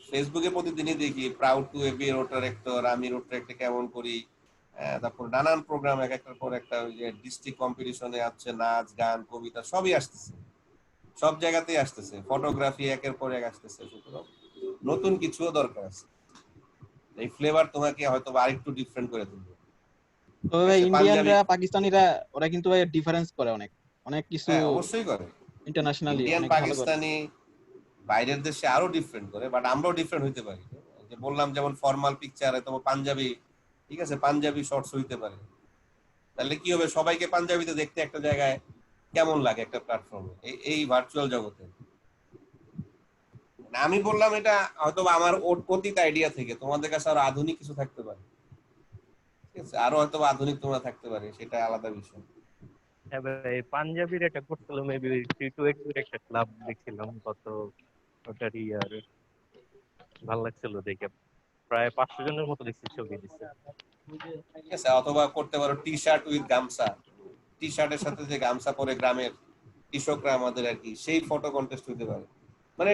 Speaker 5: ফেসবুকে প্রতিদিনই দেখি proud to be rotaractor, আমি রোড ট্রাক্টর কেমন করি, তারপর নানান প্রোগ্রাম এক একটার পর একটা, ওই যে ডিস্ট্রিক্ট কম্পিটিশনে আছে, নাচ গান কবিতা সবই আসতেছে, সব জায়গাতেই আসতেছে, ফটোগ্রাফি একের পর এক আসতেছে। সুতরাং নতুন কিছুও দরকার আছে, এই ফ্লেভার তোমাকে হয়তো আরেকটু ডিফারেন্ট করে তুলবে।
Speaker 8: তবে ভাই ইন্ডিয়ানরা পাকিস্তানিরা ওরা কিন্তু ভাই ডিফারেন্স করে অনেক অনেক কিছু,
Speaker 5: হ্যাঁ অবশ্যই করে,
Speaker 8: ইন্টারন্যাশনালি
Speaker 5: ইন্ডিয়ান
Speaker 8: অনেক ভালো করে।
Speaker 5: পাকিস্তানি বাইরের দেশে আরো ডিফারেন্ট করে, বাট আমরাও ডিফারেন্ট হইতে পারি। যে বললাম যেমন ফর্মাল পিকচারে তোমার পাঞ্জাবি, ঠিক আছে, পাঞ্জাবি শর্টস হইতে পারে, তাহলে কি হবে, সবাইকে পাঞ্জাবিতে দেখতে একটা জায়গায় কেমন লাগে একটা প্ল্যাটফর্মে, এই ভার্চুয়াল জগতে। আমি বললাম এটা হয়তো আমার অতীত আইডিয়া থেকে, তোমাদের কাছে আরো আধুনিক কিছু থাকতে পারে, ঠিক আছে, আরো হয়তো আধুনিক তোমরা থাকতে পারে, সেটা আলাদা বিষয়।
Speaker 6: হ্যাঁ ভাই, পাঞ্জাবির একটা করছিল মেবি 3-2-8 একটা ক্লাব দেখছিলাম কত, ওটারই আর ভালো লাগছিল দেখে, প্রায় 500 জনের মতো দেখছি ছবি দিচ্ছে।
Speaker 5: ঠিক আছে, অথবা করতে পারো টি শার্ট উইথ গামছা, টি শার্টের সাথে যে গামছা পরে গ্রামের কৃষকরা আমাদের আর কি, সেই ফটো কন্টেস্ট হইতে পারে। মানে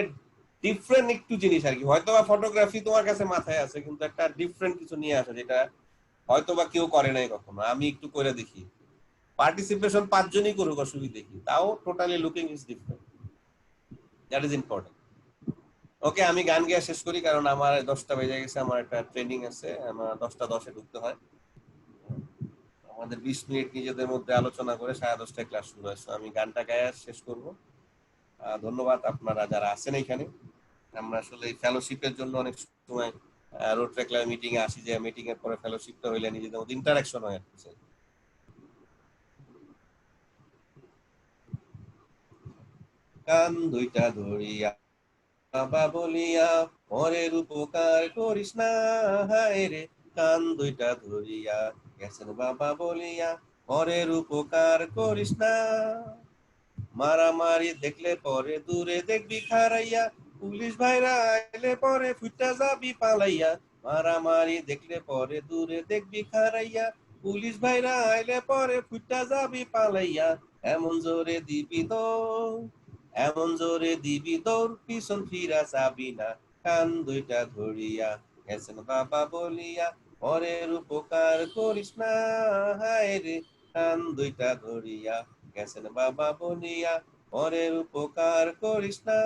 Speaker 5: ডিফারেন্ট একটু জিনিস আর কি, হয়তো বা ফটোগ্রাফি তোমার কাছে মাথায় আছে, কিন্তু একটা ডিফারেন্ট কিছু নিয়ে আসে যেটা হয়তো বা কেউ করে নাই কখনো, আমি একটু করে দেখি, পার্টিসিপেশন 5 জনই করুক অসুবিধা কি, তাও totally looking is different, that is important. Okay, আমি গান গেয়ে শেষ করি, কারণ আমার 10টা বেজে গেছে, আমার একটা ট্রেনিং আছে, আমার 10টা 10-এ ঢুকতে হয়। আমাদের 20 মিনিট নিজেদের মধ্যে আলোচনা করে 10:30টায় ক্লাস শুরু হয়। আমি গানটা গায়ে শেষ করব। ধন্যবাদ আপনারা যারা আছেন এখানে। আমরা আসলে এই ফেলোশিপের জন্য অনেক সময় রোড ট্র্যাক ক্লাব মিটিং এ আসি, যে মিটিং এর পরে ফেলোশিপটা হইলে নিজেদের মধ্যে ইন্টারঅ্যাকশন হয়। কান দুইটা ধরিয়া বাবা বলিয়া পরের উপকার করিস না, হায় রে কান দুইটা ধরিয়া গেছেন বাবা বলিয়া পরের উপকার করিস না। মারামারি দেখলে পরে দূরে দেখবি খারাইয়া, পুলিশ ভাইরা আইলে পরে ফুটা যাবি পালাইয়া। মারামারি দেখলে পরে দূরে দেখবি খারাইয়া, পুলিশ ভাইরা আইলে পরে ফুটা যাবি পালাইয়া। এমন জোরে দিবি দৌড়, এমন জোরে দিবি দৌড়, পিছন ফিরা যাবি না। কান দুইটা ধরিয়া গেছেন বাবা বলিয়া পরের উপকার করিস না, হায় রে কান দুইটা ধরিয়া গেছেন বাবা বলিয়া পরের উপকার করিস না।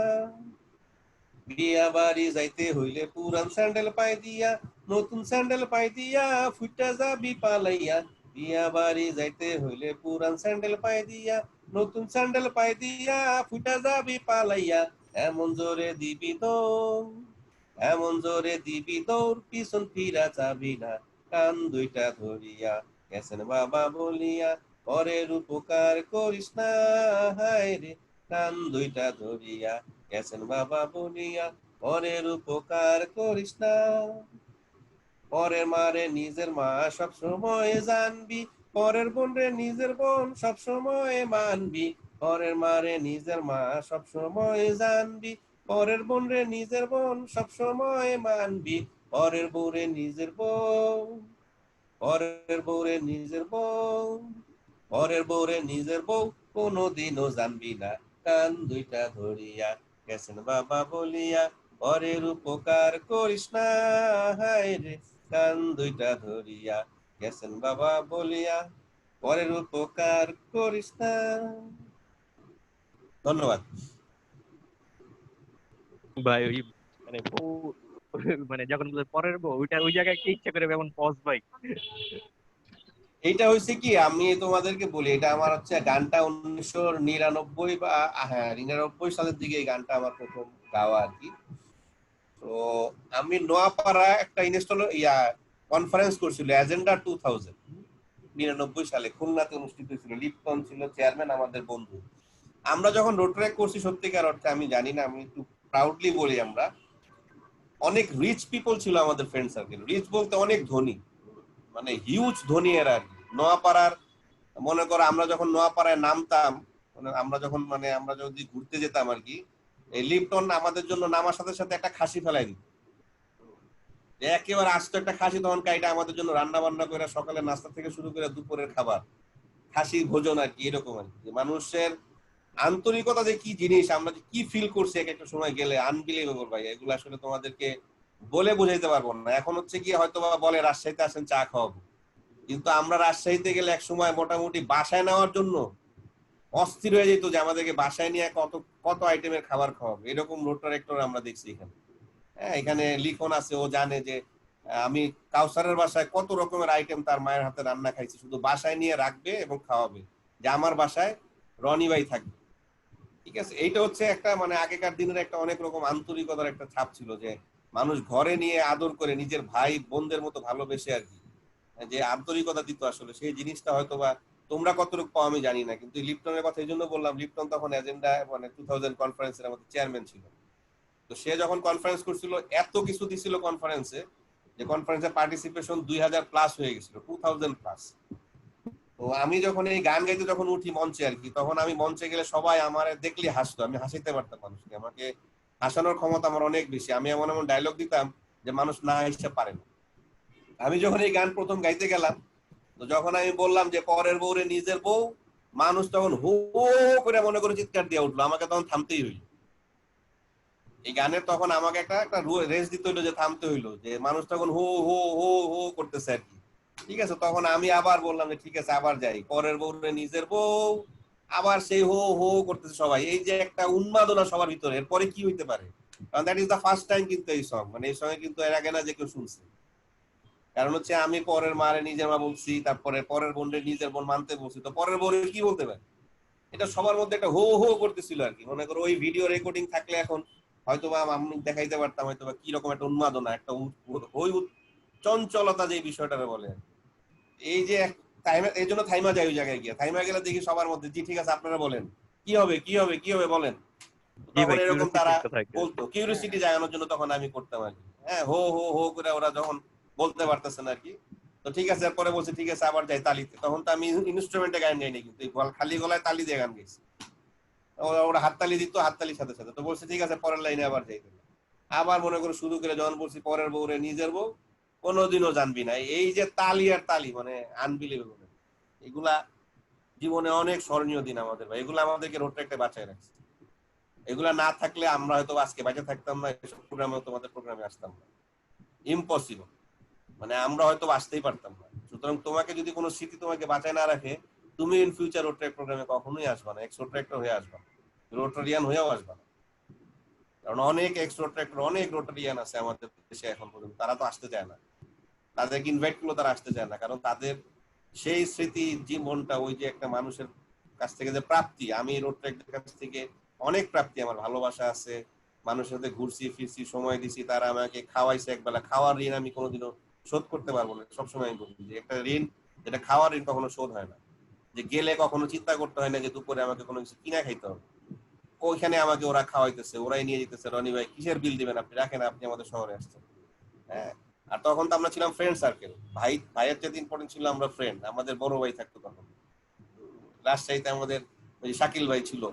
Speaker 5: বিয়া বাড়ি যাইতে হইলে পুরান স্যান্ডেল পাই দিয়া, নতুন স্যান্ডেল পাই দিয়া ফুটা যাবি পালাইয়া। বিয়া বাড়ি যাইতে হইলে পুরান স্যান্ডেল পাই দিয়া, নতুন স্যান্ডেল পাই দিয়া ফুটা যাবি পালাইয়া। এমন জোরে দিবি দৌড়, এমন জোরে দিবি দৌড়, পিছন ফিরা যাবি না। কান দুইটা ধরিয়া গেছেন বাবা বলিয়া পরের উপকার করিস না, হায় রে কান দুইটা ধরিয়া গেছেন বাবা বলিয়া পরের উপকার করিস না। পরের মারে নিজের মা সব সময় জানবি, পরের বোন রে নিজের বোন সব সময় মানবি। পরের মারে নিজের মা সব সময় জানবি, পরের বোন রে নিজের বোন সব সময় মানবি। পরের বউরে নিজের বউ, পরের বউরে নিজের বউ, পরের বউরে নিজের বউ কোনোদিনও জানবি না। কান দুইটা ধরিয়া গেছেন বাবা বলিয়া পরের উপকার করিস না, হায় রে কান দুইটা ধরিয়া গেছেন বাবা বলিয়া পরের উপকার করিস না। ধন্যবাদ
Speaker 6: ভাই ওই মানে বউ, মানে যখন বলে পরের বউ, ওইটা ওই জায়গায় কি ইচ্ছা করে এমন পজ ভাই।
Speaker 5: এইটা হয়েছে কি, আমি তোমাদেরকে বলি, এটা আমার হচ্ছে গানটা 1999 বা 99 সালের দিকে এই গানটা আমার প্রথম গাওয়া আর কি। তো আমি নোয়াপাড়া একটা কনফারেন্স করছিল এজেন্ডা 2099 সালে খুলনাতে অনুষ্ঠিত হয়েছিল। লিপটন ছিল চেয়ারম্যান, আমাদের বন্ধু। আমরা যখন রোড ট্র্যাক করছি সত্যিকার অর্থে, আমি জানি না, আমি একটু প্রাউডলি বলি, আমরা অনেক রিচ পিপল ছিল আমাদের ফ্রেন্ড সার্কেল। রিচ বলতে অনেক ধনী, মানে হিউজ ধনী এরা আর কি। নোয়াপাড়ার, মনে করো আমরা যখন নোয়াপাড়ায় নামতাম, মানে আমরা যদি ঘুরতে যেতাম আর কি, এই লিপটন আমাদের জন্য নামার সাথে সাথে একটা খাসি ফেলাই দিত, একেবারে আস্ত একটা খাসি। তখন কাইটা আমাদের জন্য রান্না বান্না করে সকালে নাস্তা থেকে শুরু করে দুপুরের খাবার, খাসির ভোজন আর কি, এরকম আর কি। মানুষের আন্তরিকতা যে কি জিনিস, আমরা যে কি ফিল করছি এক একটা সময় গেলে, আনবিলিভেবল ভাই। এগুলো আসলে তোমাদেরকে বলে বোঝাইতে পারবো না। এখন হচ্ছে কি হয়তো বা বলে রাজশাহীতে আসেন চা খাওয়াবো, কিন্তু আমরা রাজশাহীতে গেলে এক সময় মোটামুটি বাসায় নেওয়ার জন্য অস্থির হয়ে যেত যে আমাদেরকে বাসায় নিয়ে কত কত আইটেমের খাবার খাওয়াবে। এরকম রোটার একটর আমরা দেখছি এখানে। হ্যাঁ, এখানে লিখন আছে, ও জানে যে আমি কাউসারের বাসায় কত রকমের আইটেম তার মায়ের হাতে রান্না খাইছি, শুধু বাসায় নিয়ে রাখবে এবং খাওয়াবে যে আমার বাসায় রনি ভাই থাকবে। ঠিক আছে, এইটা হচ্ছে একটা মানে আগেকার দিনের একটা অনেক রকম আন্তরিকতার একটা ছাপ ছিল, যে মানুষ ঘরে নিয়ে আদর করে নিজের ভাই বোনদের মতো ভালোবেসে আর কি যে আন্তরিকতা দিত। আসলে সেই জিনিসটা হয়তো বা তোমরা কতটুকু পাও আমি জানি না, কিন্তু লিপটনের কথা এই জন্য বললাম, লিপটন তখন এজেন্ডা মানে 2000 কনফারেন্সের আমাদের চেয়ারম্যান ছিল। তো সে যখন কনফারেন্স করছিল এত কিছু দিছিল কনফারেন্সে, যে কনফারেন্সে পার্টিসিপেশন 2000 প্লাস হয়ে গেছিল, 2000 প্লাস। তো আমি যখন এই গান গাইতে যখন উঠি মঞ্চে আর কি, তখন আমি মঞ্চে গেলে সবাই আমার দেখলে হাসতো, আমি হাসিতে পারতাম মানুষকে। আমাকে হাসানোর ক্ষমতা আমার অনেক বেশি। আমি এমন এমন ডায়লগ দিতাম যে মানুষ না হাসতে পারে না। আমি যখন এই গান প্রথম গাইতে গেলাম, তো যখন আমি বললাম যে পরের বউরে নিজের বউ, মানুষ তখন হো করে মনে করে চিৎকার দিয়ে উঠলো, আমাকে তখন থামতেই হইলো। এই গানের তখন আমাকে একটা একটা রেস দিতে হইলো, যে থামতে হইলো, যে মানুষ তখন হো হো হো হো করতেছে আর কি। ঠিক আছে, তখন আমি আবার বললাম যে ঠিক আছে আবার যাই, পরের বউরে নিজের বউ, আবার সেই হো হো করতেছে সবাই। এই যে একটা উন্মাদনা সবার ভিতরে, এরপরে কি হইতে পারে? কারণ that is the first time কিন্তু এই সং, মানে এই সঙ্গে কিন্তু এর আগে না যে কেউ শুনছে। কারণ হচ্ছে আমি পরের মারে নিজের মা বলছি, তারপরে পরের বোনের নিজের বোন মানতে বলছি, তো পরের বোন কি বলতে পারে? এটা সবার মধ্যে একটা হো হো করতেছিল আর কি। মনে করো ওই ভিডিও রেকর্ডিং থাকলে এখন হয়তো বা আমি দেখাইতে পারতাম হয়তো বা কি রকম একটা উন্মাদনা, একটা ওই চঞ্চলতা যে বিষয়টা বলে। এই যে এই জন্য থাইমা যায় ওই জায়গায় গিয়ে, থাইমা গেলে দেখি সবার মধ্যে জি ঠিক আছে আপনারা বলেন কি হবে কি হবে কি হবে বলেন। তখন এরকম তারা বলতো, কিউরিওসিটি জাগানোর জন্য তখন আমি করতাম আর কি। হ্যাঁ, হো হো হো করে ওরা যখন বলতে পারতেছে না আর কি, তো ঠিক আছে পরে বলছে ঠিক আছে আবার যাই তালিতে। তখন তো আমি ইনস্ট্রুমেন্টে গান গাইনি, কিন্তু খালি গলায় তালি দিয়ে গান গাইছি। ওরা হাততালি দিত, হাততালির সাথে সাথে তো বলছে ঠিক আছে পরের লাইনে আবার যাই। আবার মনে করো শুরু করে যখন বলছি পরের বউরে নিজের বউ, কোনোদিনও জানবি না। এই যে তালি আর তালি, মানে আনবিলিভেবল। এগুলা জীবনে অনেক স্মরণীয় দিন আমাদের ভাই, এগুলো আমাদেরকে রোড ট্র্যাকটা বাঁচায় রাখছে। এগুলা না থাকলে আমরা হয়তো আজকে বেঁচে থাকতাম না, এসব প্রোগ্রামে তোমাদের প্রোগ্রামে আসতাম না, ইম্পসিবল। মানে আমরা হয়তো আসতেই পারতাম না। সুতরাং তোমাকে যদি কোনো স্মৃতি তোমাকে বাঁচায় না রাখে, তুমি ইন ফিউচার রোড ট্র্যাক প্রোগ্রামে কখনোই আসবা না, এক্স রোড ট্র্যাক্টর হয়ে আসবা, রোটারিয়ান হয়েও আসবা না। কারণ অনেক এক্স রোড ট্র্যাক্টর, অনেক রোটারিয়ান আছে আমাদের দেশে এখন পর্যন্ত, তারা তো আসতে চায় না, তাদেরকে ইনভাইট করলেও তারা আসতে চায় না। কারণ তাদের সেই স্মৃতি জীবনটা, ওই যে একটা মানুষের কাছ থেকে যে প্রাপ্তি, আমি রোড ট্র্যাকদের কাছ থেকে অনেক প্রাপ্তি, আমার ভালোবাসা আছে, মানুষের সাথে ঘুরছি ফিরছি, সময় দিছি, তারা আমাকে খাওয়াইছে একবেলা, খাওয়ার ঋণ আমি কোনোদিনও শোধ করতে পারবো না। সবসময় আমি বলি যে একটা ঋণ, যেটা খাওয়ার ঋণ কখনো শোধ হয় না। যে গেলে কখনো চিন্তা করতে হয় না যে দুপুরে আমাকে কোনো কিছু কিনা খাইতে হবে, ওইখানে আমাকে ওরা খাওয়াইতেছে, ওরাই নিয়ে যেতেছে, রনি ভাই কিসের বিল দিবেন আপনি, রাখেন আপনি আমাদের শহরে আসছেন। হ্যাঁ, আর তখন তো আমরা ছিলাম ফ্রেন্ড সার্কেল, ভাইয়ের চেয়ে ইম্পর্টেন্ট ছিল আমরা ফ্রেন্ড। আমাদের বড় ভাই থাকতো তখন রাজশাহীতে, আমাদের ওই শাকিল ভাই ছিল,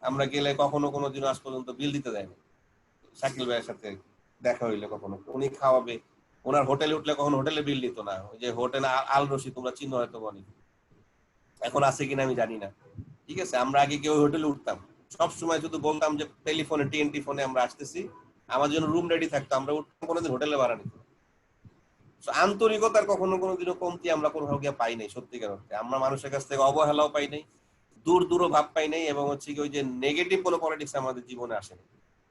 Speaker 5: আমরা গেলে কখনো কোনোদিন আজ পর্যন্ত বিল দিতে দেয়নি। শাকিল ভাইয়ের সাথে দেখা হইলে কখনো উনি খাওয়াবে, ওনার হোটেলে উঠলে কখনো হোটেলে বিল দিত না। ওই যে হোটেল আল রশি, তোমরা চিনো হয়তো, বনি এখন আছে কিনা আমি জানি না। ঠিক আছে, আমরা আগে গিয়ে ওই হোটেলে উঠতাম, সব সময় শুধু বলতাম যে টেলিফোনে টিএনটি ফোনে আমরা আসতেছি, আমার জন্য রুম রেডি থাকতো, আমরা উঠতাম, কোনোদিন হোটেলে ভাড়া নিত। আন্তরিকতার কখনো কোনোদিনও কমতি আমরা কোথাও গিয়ে পাই নাই। সত্যিকার অর্থে আমরা মানুষের কাছ থেকে অবহেলাও পাই নাই, দূর ভাব পাই নাই, এবং হচ্ছে কি ওই যে নেগেটিভ কোনো পলিটিক্স আমাদের জীবনে আসে না।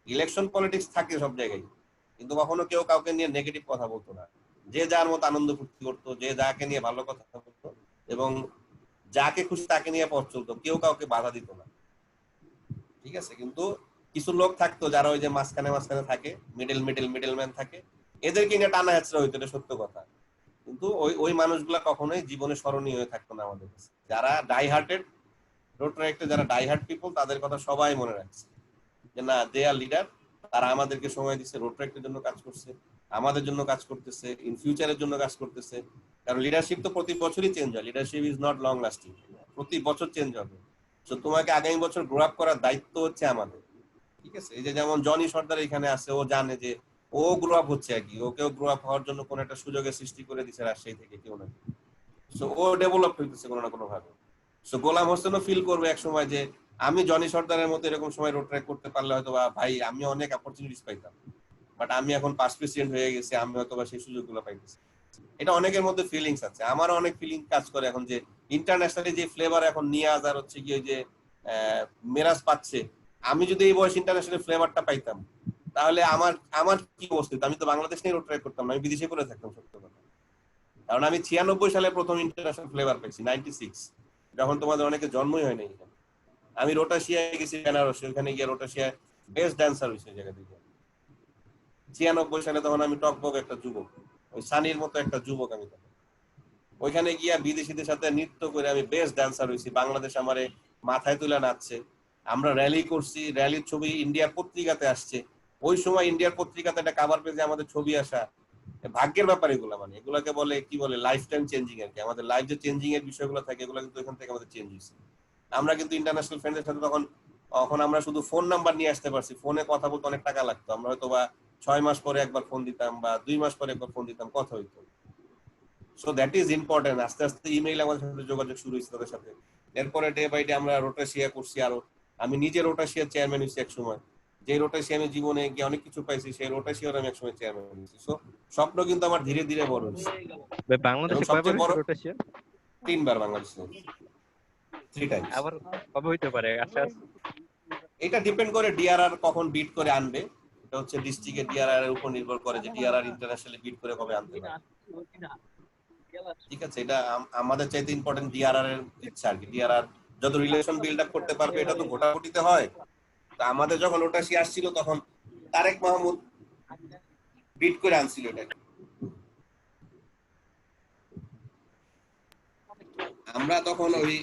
Speaker 5: ইলেকশন পলিটিক্স থাকে সব জায়গায়, কিন্তু কখনো কেউ কাউকে নিয়ে নেগেটিভ কথা বলতো না। যে যার মতো আনন্দ ফুর্তি করতো, যে যাকে নিয়ে ভালো কথা বলতো, এবং যাকে খুশি তাকে নিয়ে পথ চলতো, কেউ কাউকে বাধা দিত না। ঠিক আছে, কিন্তু কিছু লোক থাকতো যারা ওই যে মাঝখানে থাকে, মিডল ম্যান থাকে, এদেরকে নিয়ে টানা হেঁচড়া হইতো, এটা সত্য কথা। কিন্তু ওই মানুষগুলা কখনোই জীবনে স্মরণীয় হয়ে থাকতো না আমাদের কাছে। যারা ডাই হার্টেড রোড ট্র্যাকে, যারা ডাই হার্ট পিপল, তাদের কথা সবাই মনে রাখছে যে না, দে আর লিডার, তারা আমাদেরকে সময় দিচ্ছে, রোড ট্র্যাকের জন্য কাজ করছে, আমাদের জন্য কাজ করতেছে, ইন ফিউচারের জন্য কাজ করতেছে। কারণ লিডারশিপ তো প্রতি বছরই চেঞ্জ হয়, leadership is not long lasting, প্রতি বছর চেঞ্জ হবে। তো তোমাকে আগামী বছর গ্রো আপ করার দায়িত্ব হচ্ছে আমাদের। ঠিক আছে, এই যে যেমন জনি সর্দার এখানে আছে, ও জানে যে ও গ্রো আপ হচ্ছে আর কি, ওকেও গ্রো আপ হওয়ার জন্য কোন একটা সুযোগের সৃষ্টি করে দিচ্ছে রাজশাহী থেকে কেউ না। সো ও ডেভেলপ হইতেছে কোনো না কোনো ভাবে। সো গোলাম হোসেনও ফিল করবে এক সময় যে আমি জনি সর্দারের মতো এরকম সময় রোড ট্র্যাক করতে পারলে হয়তো বা ভাই আমি অনেক অপরচুনিটিস পাইতাম, বাট আমি এখন পাস প্রেসিডেন্ট হয়ে গেছি, আমি হয়তো বা সেই সুযোগগুলো পাইতেছি। এটা অনেকের মধ্যে ফিলিংস আছে, আমারও অনেক ফিলিং কাজ করে এখন যে ইন্টারন্যাশনালি যে ফ্লেভার এখন নিয়ে আসার হচ্ছে কি ওই যে মেরাজ পাচ্ছে, আমি যদি এই বয়স ইন্টারন্যাশনাল ফ্লেভারটা পাইতাম তাহলে আমার আমার কি অবস্থা, আমি তো বাংলাদেশ নিয়ে রোড ট্রাই করতাম না, আমি বিদেশে করে থাকতাম সত্য কথা। কারণ আমি 96 সালে প্রথম ইন্টারন্যাশনাল ফ্লেভার পাইছি, 96, যখন তোমাদের অনেকে জন্মই হয় না। আমি রোটাশিয়ায় গেছি বেনারসে, ওখানে গিয়ে রোটাশিয়ায় বেস্ট ড্যান্সার হয়েছে জায়গা থেকে 96 সালে। তখন আমি টকবক একটা যুবক, ওই সানির মতো একটা যুবক আমি তখন। ওইখানে গিয়া বিদেশিদের সাথে নৃত্য করে আমি বেস্ট ড্যান্সার হয়েছি, বাংলাদেশ আমারে মাথায় তুলে নাচছে, আমরা র্যালি করছি, র্যালির ছবি ইন্ডিয়ার পত্রিকাতে আসছে। ওই সময় ইন্ডিয়ার পত্রিকাতে একটা কভার পেজে আমাদের ছবি আসা, ভাগ্যের ব্যাপার এগুলো, মানে এগুলাকে বলে কি বলে লাইফ টাইম চেঞ্জিং আর কি। আমাদের লাইফ যে চেঞ্জিং এর বিষয়গুলো থাকে এগুলো কিন্তু এখান থেকে আমাদের চেঞ্জ হয়েছে। আমরা কিন্তু ইন্টারন্যাশনাল ফ্রেন্ডের সাথে তখন আমরা শুধু ফোন নাম্বার নিয়ে আসতে পারছি, ফোনে কথা বলতে অনেক টাকা লাগতো, আমরা হয়তো বা 6 মাস পরে একবার ফোন দিতাম বা 2 মাস পরে একবার ফোন দিতাম, কথা হইতো। So that is important. আস্তে আস্তে ইমেইল আমাদের সাথে যোগাযোগ শুরু হয়েছে তাদের সাথে, এরপরে ডে বাই ডে আমরা রোটাশিয়া করছি। আরো আমি নিজে রোটাশিয়ার চেয়ারম্যান হয়েছি এক সময়, যে রোটাশিয়া আমি জীবনে গিয়ে অনেক কিছু পাইছি, সেই রোটাশিয়ার আমি একসময় চেয়ারম্যান হয়েছি। সো স্বপ্ন কিন্তু আমার ধীরে ধীরে বড় হচ্ছে।
Speaker 6: বাংলাদেশে কয়বার
Speaker 5: সবচেয়ে বড়
Speaker 6: হয়েছে রোটাশিয়া?
Speaker 5: 3 বার বাংলাদেশে, 3 টাইমস।
Speaker 6: আবার কবে হইতে পারে আচ্ছা?
Speaker 5: এটা ডিপেন্ড করে ডিআরআর কখন বিট করে আনবে, এটা হচ্ছে ডিস্ট্রিক্টের ডিআরআর এর উপর নির্ভর করে যে ডিআরআর ইন্টারন্যাশনালি বিট করে কবে আনতে পারে। ঠিক আছে, এটা আমাদের চাইতে ইম্পর্টেন্ট ডিআরআর এর ইচ্ছা আর কি। ডিআরআর যত রিলেশন বিল্ড আপ করতে পারবে, এটা তো ঘোটাঘুটিতে হয়। তো আমাদের যখন ওটাশি আসছিল তখন তারেক মাহমুদ বিট করে আনছিল এটা। আমরা তখন ওই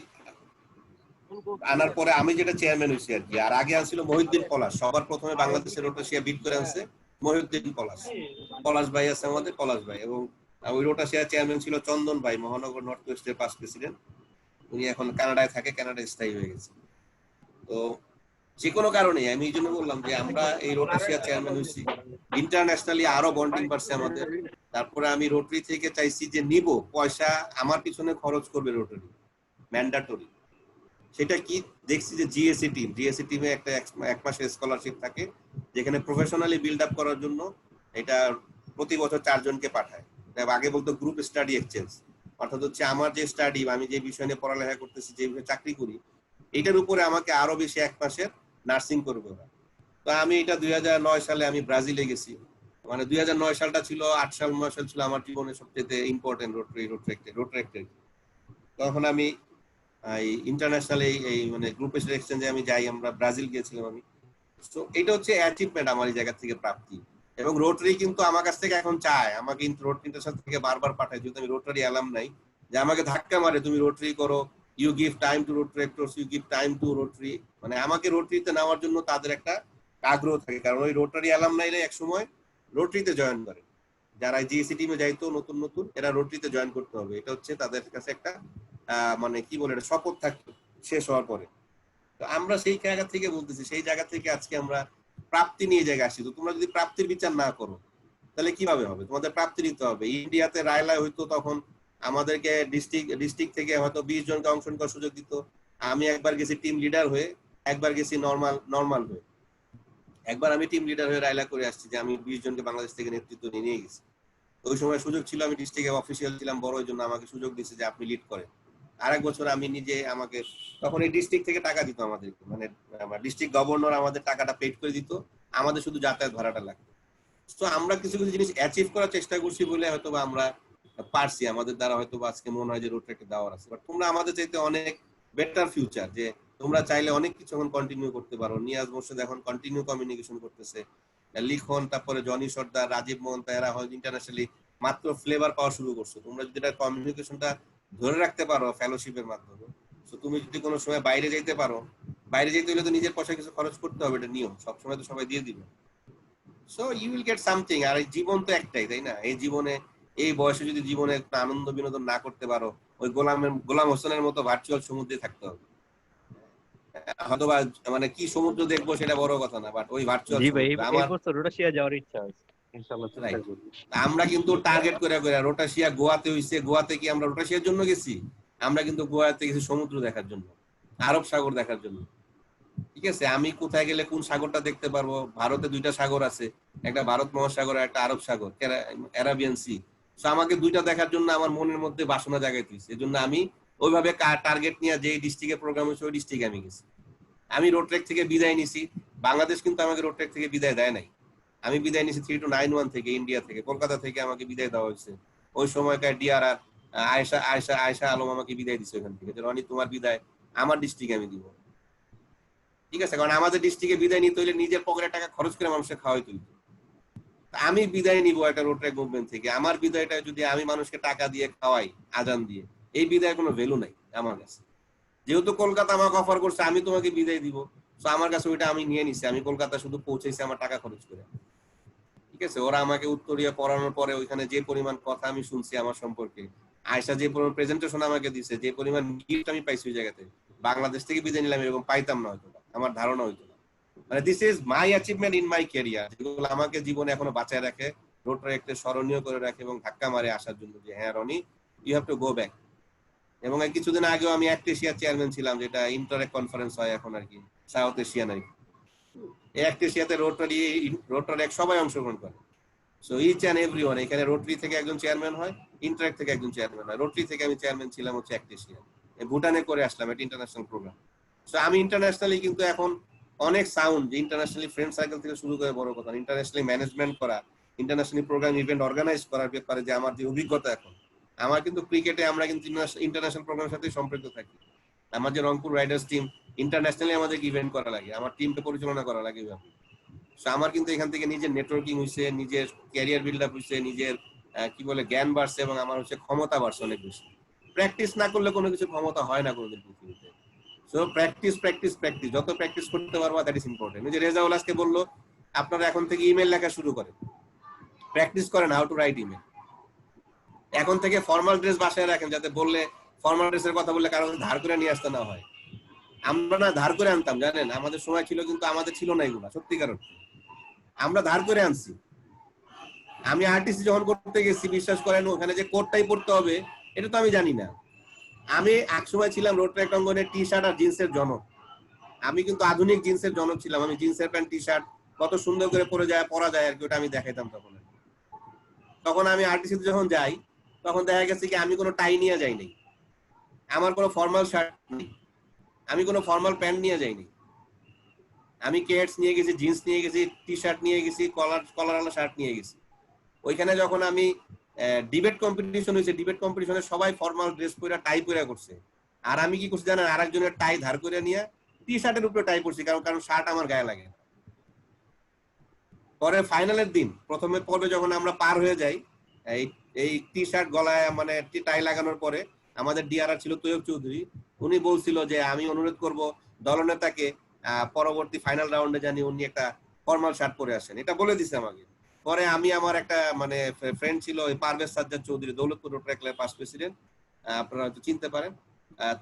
Speaker 5: আনার পরে আমি যেটা চেয়ারম্যান হয়েছি আর কি, আর আগে আনছিল মহিউদ্দিন পলাশ। সবার প্রথমে বাংলাদেশের রোটাশিয়া বিট করে আনছে মহিউদ্দিন পলাশ। পলাশ ভাই আছে আমাদের, পলাশ ভাই। এবং ওই রোটাশিয়া চেয়ারম্যান ছিল চন্দন ভাই, মহানগর নর্থ ওয়েস্টের পাস প্রেসিডেন্ট। উনি এখন কানাডায় থাকে, কানাডায় স্থায়ী হয়ে গেছে। তো যে কোনো কারণে আমি এই জন্য বললাম যে আমরা এই রোটাশিয়া চেয়ারম্যান হয়েছি, ইন্টারন্যাশনালি আরো বন্ডিং বাড়ছে আমাদের। তারপরে আমি রোটারি থেকে চাইছি যে নিব পয়সা আমার পিছনে খরচ করবে রোটারি, ম্যান্ডাটরি। সেটা কি দেখছি যে জিএসসি টিমে একটা 1 মাসের স্কলারশিপ থাকে, যেখানে প্রফেশনালি বিল্ড আপ করার জন্য এটা প্রতি বছর 4 জনকে পাঠায়। আগে বলতো গ্রুপ স্টাডি এক্সচেঞ্জ, অর্থাৎ হচ্ছে আমার যে স্টাডি, আমি যে বিষয় নিয়ে পড়ালেখা করতেছি, যে বিষয়ে চাকরি করি, এটার উপরে আমাকে আরো বেশি 1 মাসের নার্সিং করবে ওরা। তো আমি এটা 2009 সালে আমি ব্রাজিলে গেছি। মানে 2009 সালটা ছিল, 8 সাল 9 সাল ছিল আমার জীবনের সবচেয়ে ইম্পর্টেন্ট রোটারি। তখন আমি ইন্টারন্যাশনাল এই মানে গ্রুপ এক্সচেঞ্জে আমি যাই, আমরা ব্রাজিল গিয়েছিলাম আমি। তো এটা হচ্ছে অ্যাচিভমেন্ট আমার এই জায়গা থেকে প্রাপ্তি। এবং রোটারি কিন্তু আমার কাছ থেকে এখন চায়, আমাকে রোটারি ইন্টারন্যাশনাল থেকে বারবার পাঠায়, যেহেতু আমি রোটারি অ্যালাম নাই, যে আমাকে ধাক্কা মারে, তুমি রোটারি করো, you give time to Rotary, you give time to Rotary. মানে আমাকে রোটারিতে নেওয়ার জন্য তাদের একটা আগ্রহ থাকে, কারণ ওই রোটারি অ্যালাম নাইলে এক সময় রোটারিতে জয়েন করে। যারা জিএসসি টিমে যাইতো নতুন এরা রোটারিতে জয়েন করতে হবে, এটা হচ্ছে তাদের কাছে একটা মানে কি বলে এটা শপথ থাকতো শেষ হওয়ার পরে। তো আমরা সেই জায়গা থেকে বলতেছি, সেই জায়গা থেকে আজকে আমরা প্রাপ্তি নিয়ে জায়গায় আসছি। তো তোমরা যদি প্রাপ্তির বিচার না করো তাহলে কিভাবে হবে? তোমাদের প্রাপ্তি নিতে হবে। ইন্ডিয়াতে রায়লায় হয়তো তখন আমাদেরকে ডিস্ট্রিক্ট থেকে হয়তো 20 জনকে অংশ নেওয়ার সুযোগ দিত। আমি একবার গেছি টিম লিডার হয়ে, একবার গেছি নর্মাল হয়ে। একবার আমি টিম লিডার হয়ে রায়লা করে আসছি, যে আমি 20 জনকে বাংলাদেশ থেকে নেতৃত্ব নিয়ে গেছি। ওই সময় সুযোগ ছিল, আমি ডিস্ট্রিক্টে অফিসিয়াল ছিলাম বড়, ওই জন্য আমাকে সুযোগ দিয়েছে যে আপনি লিড করেন। আরেক বছর আমি নিজে, আমাকে তখন এই ডিস্ট্রিক্ট থেকে টাকা দিত আমাদেরকে, মানে ডিস্ট্রিক্ট গভর্নর আমাদের টাকাটা পেড করে দিত, আমাদের শুধু যাতায়াত ভাড়াটা লাগতো। তো আমরা কিছু কিছু জিনিস অ্যাচিভ করার চেষ্টা করছি বলে হয়তো বা আমরা পারছি, আমাদের দ্বারা হয়তো বা আজকে মনে হয় যে রোডটা একটা দেওয়ার আছে। বাট তোমরা আমাদের চাইতে অনেক বেটার ফিউচার, যে তোমরা চাইলে অনেক কিছু এখন কন্টিনিউ করতে পারো। নিয়াজ মোর্শেদ এখন কন্টিনিউ কমিউনিকেশন করতেছে, লিখন, তারপরে জনি সর্দার, রাজীব মোহন, এরা হয়তো ইন্টারন্যাশনালি মাত্র ফ্লেভার পাওয়া শুরু করছো। তোমরা যদি এটা কমিউনিকেশনটা ধরে রাখতে পারো ফেলোশিপের মাধ্যমে, তো তুমি যদি কোনো সময় বাইরে যাইতে পারো, বাইরে যেতে হলে তো নিজের পয়সা কিছু খরচ করতে হবে, এটা নিয়ম, সবসময় তো সবাই দিয়ে দিবে। So you will get something. আর এই জীবন তো একটাই, তাই না? এই জীবনে, এই বয়সে যদি জীবনে একটা আনন্দ বিনোদন না করতে পারো, ওই গোলাম হোসেনের মতো ভার্চুয়াল সমুদ্রে থাকতে হবে। হয়তো মানে কি সমুদ্র দেখবো সেটা বড় কথা না, বাট ওই ভার্চুয়াল
Speaker 6: আমার রোটাশিয়া যাওয়ার ইচ্ছা আছে ইনশাআল্লাহ।
Speaker 5: আমরা কিন্তু টার্গেট করে রোটাশিয়া, গোয়াতে হইছে, গোয়াতে কি আমরা রোটাশিয়ার জন্য গেছি? আমরা কিন্তু গোয়াতে গেছি সমুদ্র দেখার জন্য, আরব সাগর দেখার জন্য। ঠিক আছে, আমি কোথায় গেলে কোন সাগরটা দেখতে পারবো। ভারতে 2টা সাগর আছে, একটা ভারত মহাসাগর আর একটা আরব সাগর, অ্যারাবিয়ান সি। তো আমাকে 2টা দেখার জন্য আমার মনের মধ্যে বাসনা জাগাইতেছে, এজন্য আমি ওইভাবে টার্গেট নিয়ে যে ডিস্ট্রিক্টে প্রোগ্রাম হয়েছে ওই ডিস্ট্রিক্টে আমি গেছি। আমি রোড ট্রেক থেকে বিদায় নিছি, বাংলাদেশ কিন্তু আমাকে রোড ট্রেক থেকে বিদায় দেয় নাই। আমি বিদায় নিছি 3291 থেকে, ইন্ডিয়া থেকে, কলকাতা থেকে আমাকে বিদায় দেওয়া হয়েছে। ওই সময়কার ডিআরআর আয়েশা আয়েশা আয়েশা আলম আমাকে বিদায় দিচ্ছে ওখান থেকে, যে রনি তোমার বিদায় আমার ডিস্ট্রিক্টে আমি দিব। ঠিক আছে, কারণ আমাদের ডিস্ট্রিক্টে বিদায় নিতে হইলে নিজের পকেটে টাকা খরচ করে মানুষকে খাওয়াই তুলতে। আমি বিদায় নিব একটা রোড ট্রেক মুভমেন্ট থেকে, আমার বিদায়টা যদি আমি মানুষকে টাকা দিয়ে খাওয়াই আজান দিয়ে, এই বিদায়ের কোনো ভ্যালু নাই আমার কাছে। যেহেতু কলকাতা আমাকে অফার করছে আমি তোমাকে বিদায় দিব, তো আমার কাছে ওইটা আমি নিয়ে নিছি। আমি কলকাতা শুধু পৌঁছেছি আমার টাকা খরচ করে। ঠিক আছে, ওরা আমাকে উত্তরীয় পড়ানোর পরে ওইখানে যে পরিমাণ কথা আমি শুনছি আমার সম্পর্কে, আয়শা যে পরিমাণ প্রেজেন্টেশন আমাকে দিছে, যে পরিমাণ গিফট আমি পাইছি ওই জায়গাতে, বাংলাদেশ থেকে বিদায় নিলাম এরকম পাইতাম না হয়তো, আমার ধারণা হইতো না। মানে this is my achievement in my career, যেগুলো আমাকে জীবনে এখনো বাঁচায় রাখে, রোড ট্রেককে স্মরণীয় করে রাখে এবং ধাক্কা মারে আসার জন্য, যে হ্যাঁ Roni you have to go back. এবং কিছুদিন আগেও আমি অ্যাক্ট এশিয়ার চেয়ারম্যান ছিলাম, যেটা ইন্টারেক্ট কনফারেন্স হয় এখন আর কি, সাউথ এশিয়ান আর কি। এই অ্যাক্ট এশিয়াতে রোটারি এক সবাই অংশগ্রহণ করে। সো ইচ অ্যান্ড এভরিওয়ান, এখানে রোটারি থেকে একজন চেয়ারম্যান হয়, ইন্টারেক্ট থেকে একজন চেয়ারম্যান হয়। রোটারি থেকে আমি চেয়ারম্যান ছিলাম হচ্ছে অ্যাক্ট এশিয়া, ভুটানে করে আসলাম, এটা ইন্টারন্যাশনাল প্রোগ্রাম। সো আমি ইন্টারন্যাশনালি কিন্তু এখন অনেক সাউন্ড, যে ইন্টারন্যাশনালি ফ্রেন্ড সার্কেল থেকে শুরু করে বড় কথা, ইন্টারন্যাশনালি ম্যানেজমেন্ট করা, ইন্টারন্যাশনালি প্রোগ্রাম ইভেন্ট অর্গানাইজ করার ব্যাপারে যে আমার যে অভিজ্ঞতা এখন, আমার কিন্তু ক্রিকেটে আমরা কিন্তু ইন্টারন্যাশনাল প্রোগ্রামের সাথে সম্পৃক্ত থাকি। আমার যে রংপুর রাইডার্স টিম, ইন্টারন্যাশনালি আমাদের ইভেন্ট করা লাগে, আমার টিমকে পরিচালনা করা লাগে। সো আমার কিন্তু এখান থেকে নিজের নেটওয়ার্কিং হয়েছে, নিজের ক্যারিয়ার বিল্ড আপ হয়েছে, নিজের কি বলে জ্ঞান বাড়ছে, এবং আমার হচ্ছে ক্ষমতা বাড়ছে অনেক বেশি। প্র্যাকটিস না করলে কোনো কিছু ক্ষমতা হয় না কোনোদিন পৃথিবীতে। সো প্র্যাকটিস প্র্যাকটিস প্র্যাকটিস, যত প্র্যাকটিস করতে পারবা দ্যাট ইজ ইম্পর্টেন্ট। যে রেজাউল আজকে বললো আপনারা এখন থেকে ইমেল লেখা শুরু করেন, প্র্যাকটিস করেন হাউ টু রাইট ইমেল। এখন থেকে ফর্মাল ড্রেস বাসায় রাখেন, যাতে বললে ফর্মাল ড্রেসের কথা বললে কারো ধার করে নিয়ে আসতে না হয়। আমরা না ধার করে আনতাম, জানেন আমাদের সময় ছিল, কিন্তু আমাদের ছিল না এগুলা, সত্যিকার অর্থে আমরা ধার করে আনছি। আমি আরটিসি যখন করতে গেছি, বিশ্বাস করেন ওখানে যে কোটটাই পড়তে হবে এটা তো আমি জানি না। আমি এক সময় ছিলাম রোড ট্র্যাক অঙ্গনের টি শার্ট আর জিন্সের জনক। আমি কিন্তু আধুনিক জিন্সের জনক ছিলাম। আমি জিন্সের প্যান্ট টি শার্ট কত সুন্দর করে পরা যায় আর কি, ওটা আমি দেখাইতাম তখন। তখন আমি আরটিসিতে যখন যাই, তখন দেখা গেছে কি আমি কোনো টাই নিয়ে যাইনি, আমার কোনো ফর্মাল শার্ট নেই, আমি কোনো ফর্মাল প্যান্ট নিয়ে যাইনি। আমি কেটস নিয়ে গেছি, জিন্স নিয়ে গেছি, টি শার্ট নিয়ে গেছি, কলারওয়ালা শার্ট নিয়ে গেছি। ওইখানে যখন আমি ডিবেট কম্পিটিশন হয়েছে, ডিবেট কম্পিটিশনে সবাই ফর্মাল ড্রেস পরে টাই পরে করছে, আর আমি কি করছি জানেন, আরেকজনের টাই ধার করে নিয়ে টি শার্টের উপরে টাই পরছি, কারণ শার্ট আমার গায়ে লাগে। পরে ফাইনালের দিন প্রথমে পর্বে যখন আমরা পার হয়ে যাই, এই টি শার্ট গলায় মানে টাই লাগানোর পরে আমাদের ডিআরআর ছিল তৈয়ব চৌধুরী, উনি বলছিল যে আমি অনুরোধ করব দলনেতাকে পরবর্তী ফাইনাল রাউন্ডে জানি উনি একটা ফর্মাল শার্ট পরে আসেন, এটা বলে দিছে আমাকে। পরে আমি আমার একটা মানে ফ্রেন্ড ছিল পারভেজ সাজ্জাদ চৌধুরী, দৌলতপুর রোড ট্র্যাক ক্লাবের পাস প্রেসিডেন্ট, আপনারা হয়তো চিনতে পারেন,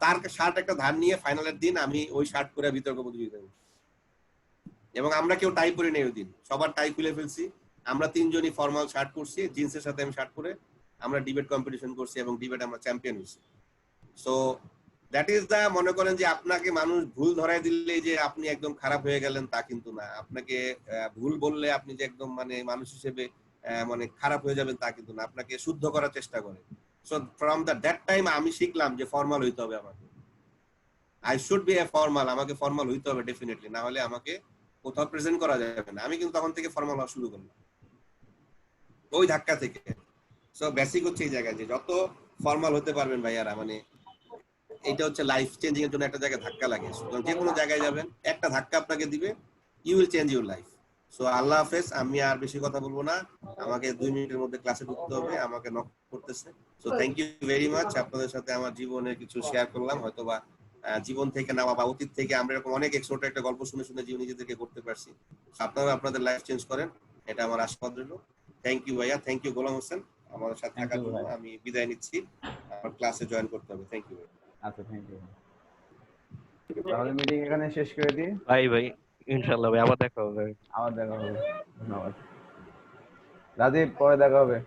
Speaker 5: তার শার্ট একটা ধার নিয়ে ফাইনালের দিন আমি ওই শার্ট পরে বিতর্ক প্রতিযোগিতা করছি। এবং আমরা কেউ টাই পরে নেই ওই দিন, সবার টাই খুলে ফেলছি, আমরা তিনজনই ফর্মাল শার্ট পরছি, জিন্সের সাথে আমি শার্ট পরে আমরা ডিবেট কম্পিটিশন করছি এবং ডিবেট আমরা চ্যাম্পিয়ন হয়েছি। সো দ্যাট ইজ দা, মনে করেন যে আপনাকে মানুষ ভুল ধরাই দিলে যে আপনি একদম খারাপ হয়ে গেলেন তা কিন্তু না, আপনাকে ভুল বললে আপনি যে একদম মানে মানুষ হিসেবে মানে খারাপ হয়ে যাবেন তা কিন্তু না, আপনাকে শুদ্ধ করার চেষ্টা করে। সো ফ্রম দ্যাট টাইম আমি শিখলাম যে ফর্মাল হইতে হবে আমাকে, I should B a formal, আমাকে ফর্মাল হইতে হবে ডেফিনেটলি, না হলে আমাকে কোথাও প্রেজেন্ট করা যাবে না। আমি কিন্তু তখন থেকে ফর্মাল হওয়া শুরু করলাম ওই ধাক্কা থেকে। সো বেসিক হচ্ছে এই জায়গায় যে যত ফর্মাল হতে পারবেন ভাইয়ারা, মানে এটা হচ্ছে লাইফ চেঞ্জিং এর জন্য একটা জায়গায় ধাক্কা লাগে। যে কোনো জায়গায় যাবেন একটা ধাক্কা আপনাকে দিবে, you will change your life. So আল্লাহ হাফেজ, আমি আর বেশি কথা বলবো না, আমাকে 2 মিনিটের মধ্যে ক্লাসে ঢুকতে হবে, আমাকে নক করতেছে। So thank you very much, আপনাদের সাথে আমার জীবনের কিছু শেয়ার করলাম, হয়তোবা জীবন থেকে নেওয়া বা অতীত থেকে আমরা এরকম অনেক ছোট একটা গল্প শুনে শুনে জীবন নিজেদেরকে করতে পারছি। আপনারা আপনাদের লাইফ চেঞ্জ করেন, এটা আমার আশীর্বাদ রইল। থ্যাংক ইউ ভাইয়া, থ্যাংক ইউ গোলাম হোসেন আমাদের সাথে থাকার জন্য। আমি বিদায় নিচ্ছি, আমার ক্লাসে জয়েন করতে হবে। Thank you.
Speaker 3: আচ্ছা, থ্যাংক ইউ। তাহলে মিটিং এখানে শেষ করে দিই।
Speaker 6: ভাই ইনশাআল্লাহ ভাই আবার দেখা হবে।
Speaker 3: আবার দেখা হবে, ধন্যবাদ রাজীব, পরে দেখা হবে।